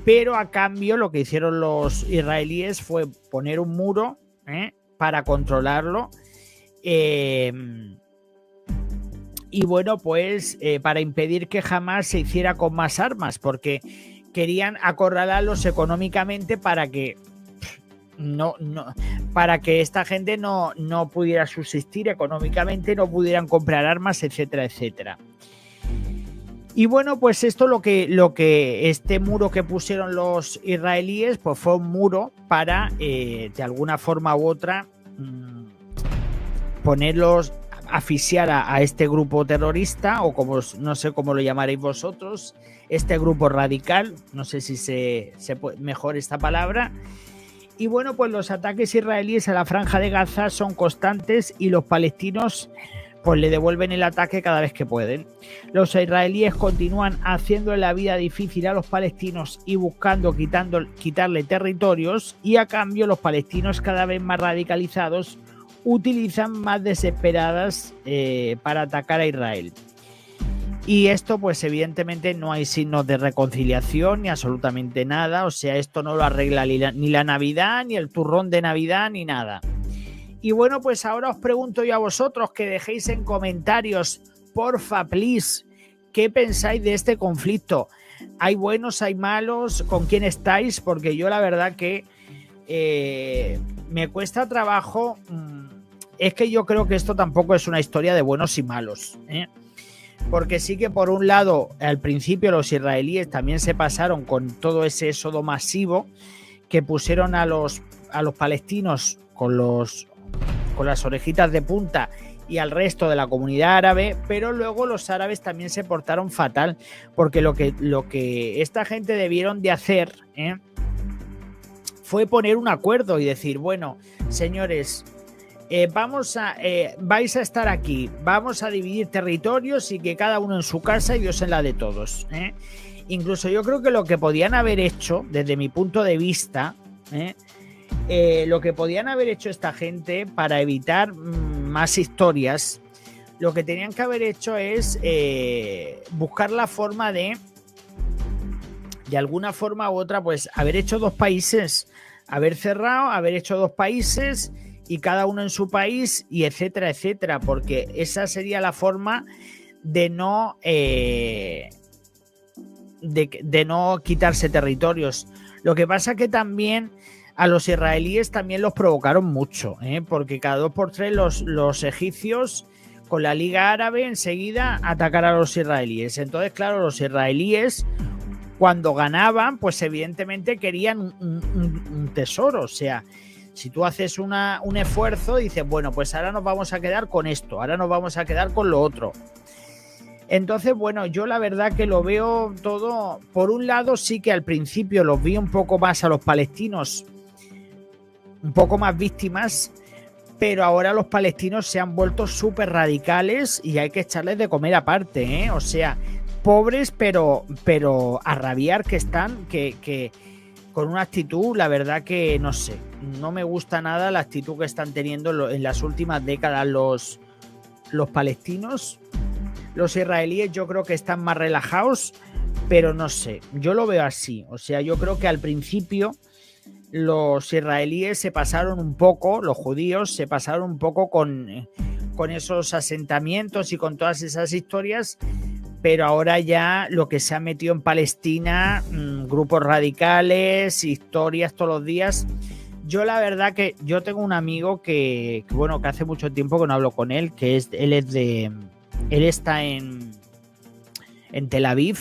pero a cambio lo que hicieron los israelíes fue poner un muro para controlarlo. Y bueno, pues para impedir que Hamas se hiciera con más armas, porque querían acorralarlos económicamente para que para que esta gente no pudiera subsistir económicamente, no pudieran comprar armas, etcétera, etcétera. Y bueno, pues esto lo que este muro que pusieron los israelíes, pues fue un muro para de alguna forma u otra ponerlos, asfixiar a este grupo terrorista, o como no sé cómo lo llamaréis vosotros, este grupo radical, no sé si se mejor esta palabra. Y bueno, pues los ataques israelíes a la Franja de Gaza son constantes y los palestinos pues le devuelven el ataque cada vez que pueden. Los israelíes continúan haciendo la vida difícil a los palestinos y buscando quitarle territorios, y a cambio los palestinos, cada vez más radicalizados, utilizan más desesperadas para atacar a Israel. Y esto, pues evidentemente no hay signos de reconciliación ni absolutamente nada. O sea, esto no lo arregla ni la Navidad, ni el turrón de Navidad, ni nada. Y bueno, pues ahora os pregunto yo a vosotros, que dejéis en comentarios, porfa, please, ¿qué pensáis de este conflicto? ¿Hay buenos, hay malos? ¿Con quién estáis? Porque yo la verdad que me cuesta trabajo. Es que yo creo que esto tampoco es una historia de buenos y malos, porque sí que por un lado al principio los israelíes también se pasaron con todo ese éxodo masivo que pusieron a los palestinos con las orejitas de punta y al resto de la comunidad árabe, pero luego los árabes también se portaron fatal, porque lo que esta gente debieron de hacer fue poner un acuerdo y decir, bueno, señores, vais a estar aquí, vamos a dividir territorios y que cada uno en su casa y Dios en la de todos. Incluso yo creo que lo que podían haber hecho, desde mi punto de vista, lo que podían haber hecho esta gente para evitar más historias, lo que tenían que haber hecho es buscar la forma de alguna forma u otra, pues haber hecho 2 países, haber cerrado, haber hecho 2 países y cada uno en su país, y etcétera, etcétera, porque esa sería la forma de no quitarse territorios. Lo que pasa que también a los israelíes también los provocaron mucho, porque cada 2 por 3 los egipcios con la Liga Árabe enseguida atacar a los israelíes. Entonces, claro, los israelíes cuando ganaban, pues evidentemente querían un tesoro. O sea, si tú haces un esfuerzo, dices, bueno, pues ahora nos vamos a quedar con esto, ahora nos vamos a quedar con lo otro. Entonces, bueno, yo la verdad que lo veo todo, por un lado sí que al principio los vi un poco más a los palestinos, un poco más víctimas, pero ahora los palestinos se han vuelto súper radicales y hay que echarles de comer aparte, o sea, pobres pero a rabiar que están, que con una actitud, la verdad que no sé, no me gusta nada la actitud que están teniendo en las últimas décadas los palestinos. Los israelíes yo creo que están más relajados, pero no sé, yo lo veo así. O sea, yo creo que al principio los israelíes se pasaron un poco, los judíos se pasaron un poco con esos asentamientos y con todas esas historias, pero ahora ya lo que se ha metido en Palestina, grupos radicales, historias todos los días. Yo la verdad que yo tengo un amigo que bueno, que hace mucho tiempo que no hablo con él, que él está en Tel Aviv,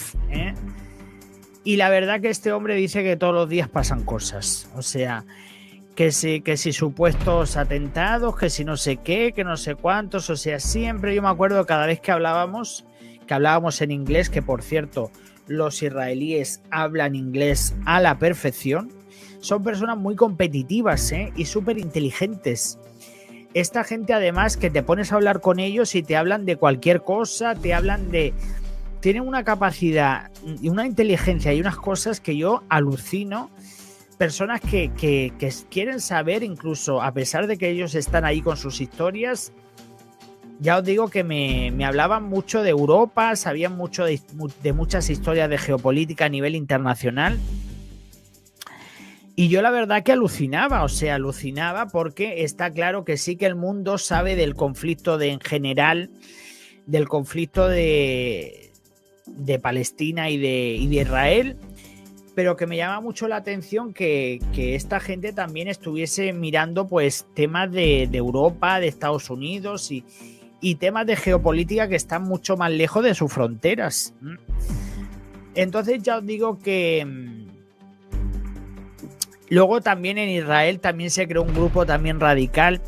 y la verdad que este hombre dice que todos los días pasan cosas. O sea, que si supuestos atentados, que si no sé qué, que no sé cuántos. O sea, siempre yo me acuerdo cada vez que hablábamos en inglés, que por cierto, los israelíes hablan inglés a la perfección. Son personas muy competitivas, y súper inteligentes. Esta gente además que te pones a hablar con ellos y te hablan de cualquier cosa, tienen una capacidad y una inteligencia y unas cosas que yo alucino. Personas que quieren saber, incluso a pesar de que ellos están ahí con sus historias. Ya os digo que me hablaban mucho de Europa, sabían mucho de muchas historias de geopolítica a nivel internacional. Y yo la verdad que alucinaba porque está claro que sí que el mundo sabe del conflicto en general, del conflicto de Palestina y de Israel, pero que me llama mucho la atención que esta gente también estuviese mirando pues temas de Europa, de Estados Unidos y temas de geopolítica que están mucho más lejos de sus fronteras. Entonces ya os digo que luego también en Israel también se creó un grupo también radical.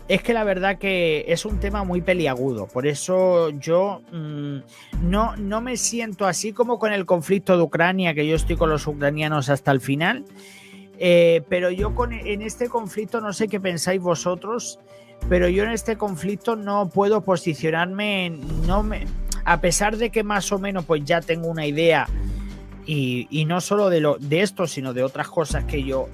Es que la verdad que es un tema muy peliagudo. Por eso yo no me siento así como con el conflicto de Ucrania, que yo estoy con los ucranianos hasta el final. Pero yo en este conflicto, no sé qué pensáis vosotros, pero yo en este conflicto no puedo posicionarme, a pesar de que más o menos pues ya tengo una idea. Y no solo de esto, sino de otras cosas que yo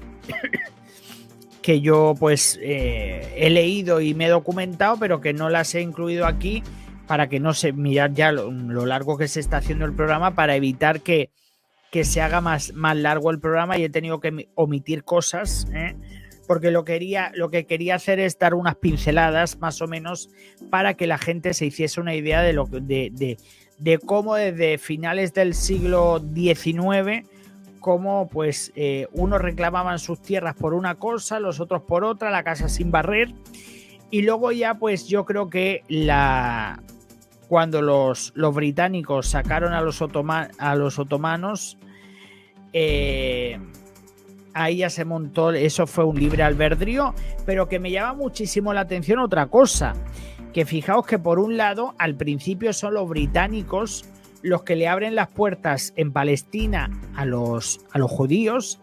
pues he leído y me he documentado, pero que no las he incluido aquí para que no se mirar ya lo largo que se está haciendo el programa, para evitar que se haga más largo el programa, y he tenido que omitir cosas, porque lo que quería hacer es dar unas pinceladas más o menos para que la gente se hiciese una idea de cómo desde finales del siglo XIX, cómo pues unos reclamaban sus tierras por una cosa, los otros por otra, la casa sin barrer, y luego ya pues yo creo que cuando los británicos sacaron a los otomanos, ahí ya se montó, eso fue un libre albedrío, pero que me llama muchísimo la atención otra cosa, que fijaos que por un lado al principio son los británicos los que le abren las puertas en Palestina a los judíos,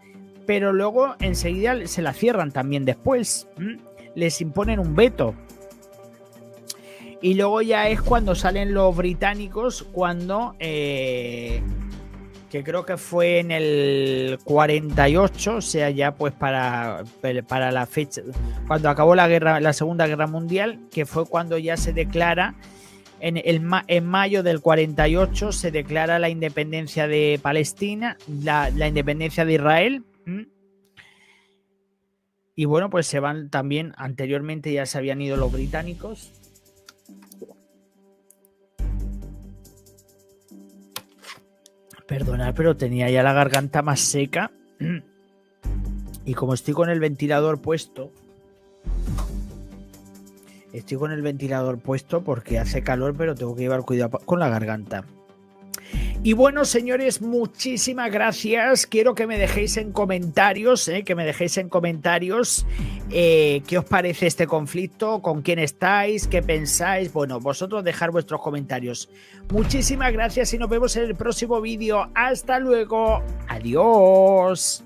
pero luego enseguida se la cierran también después, les imponen un veto. Y luego ya es cuando salen los británicos, cuando que creo que fue en el 48, o sea, ya pues para la fecha, cuando acabó la Segunda Guerra Mundial, que fue cuando ya se declara, en mayo del 48 se declara la independencia de Palestina, la independencia de Israel. Y bueno, pues se van también, anteriormente ya se habían ido los británicos. Perdonad, pero tenía ya la garganta más seca Y como estoy con el ventilador puesto, porque hace calor, pero tengo que llevar cuidado con la garganta. Y bueno, señores, muchísimas gracias. Quiero que me dejéis en comentarios, qué os parece este conflicto, con quién estáis, qué pensáis. Bueno, vosotros dejar vuestros comentarios. Muchísimas gracias y nos vemos en el próximo vídeo. Hasta luego. Adiós.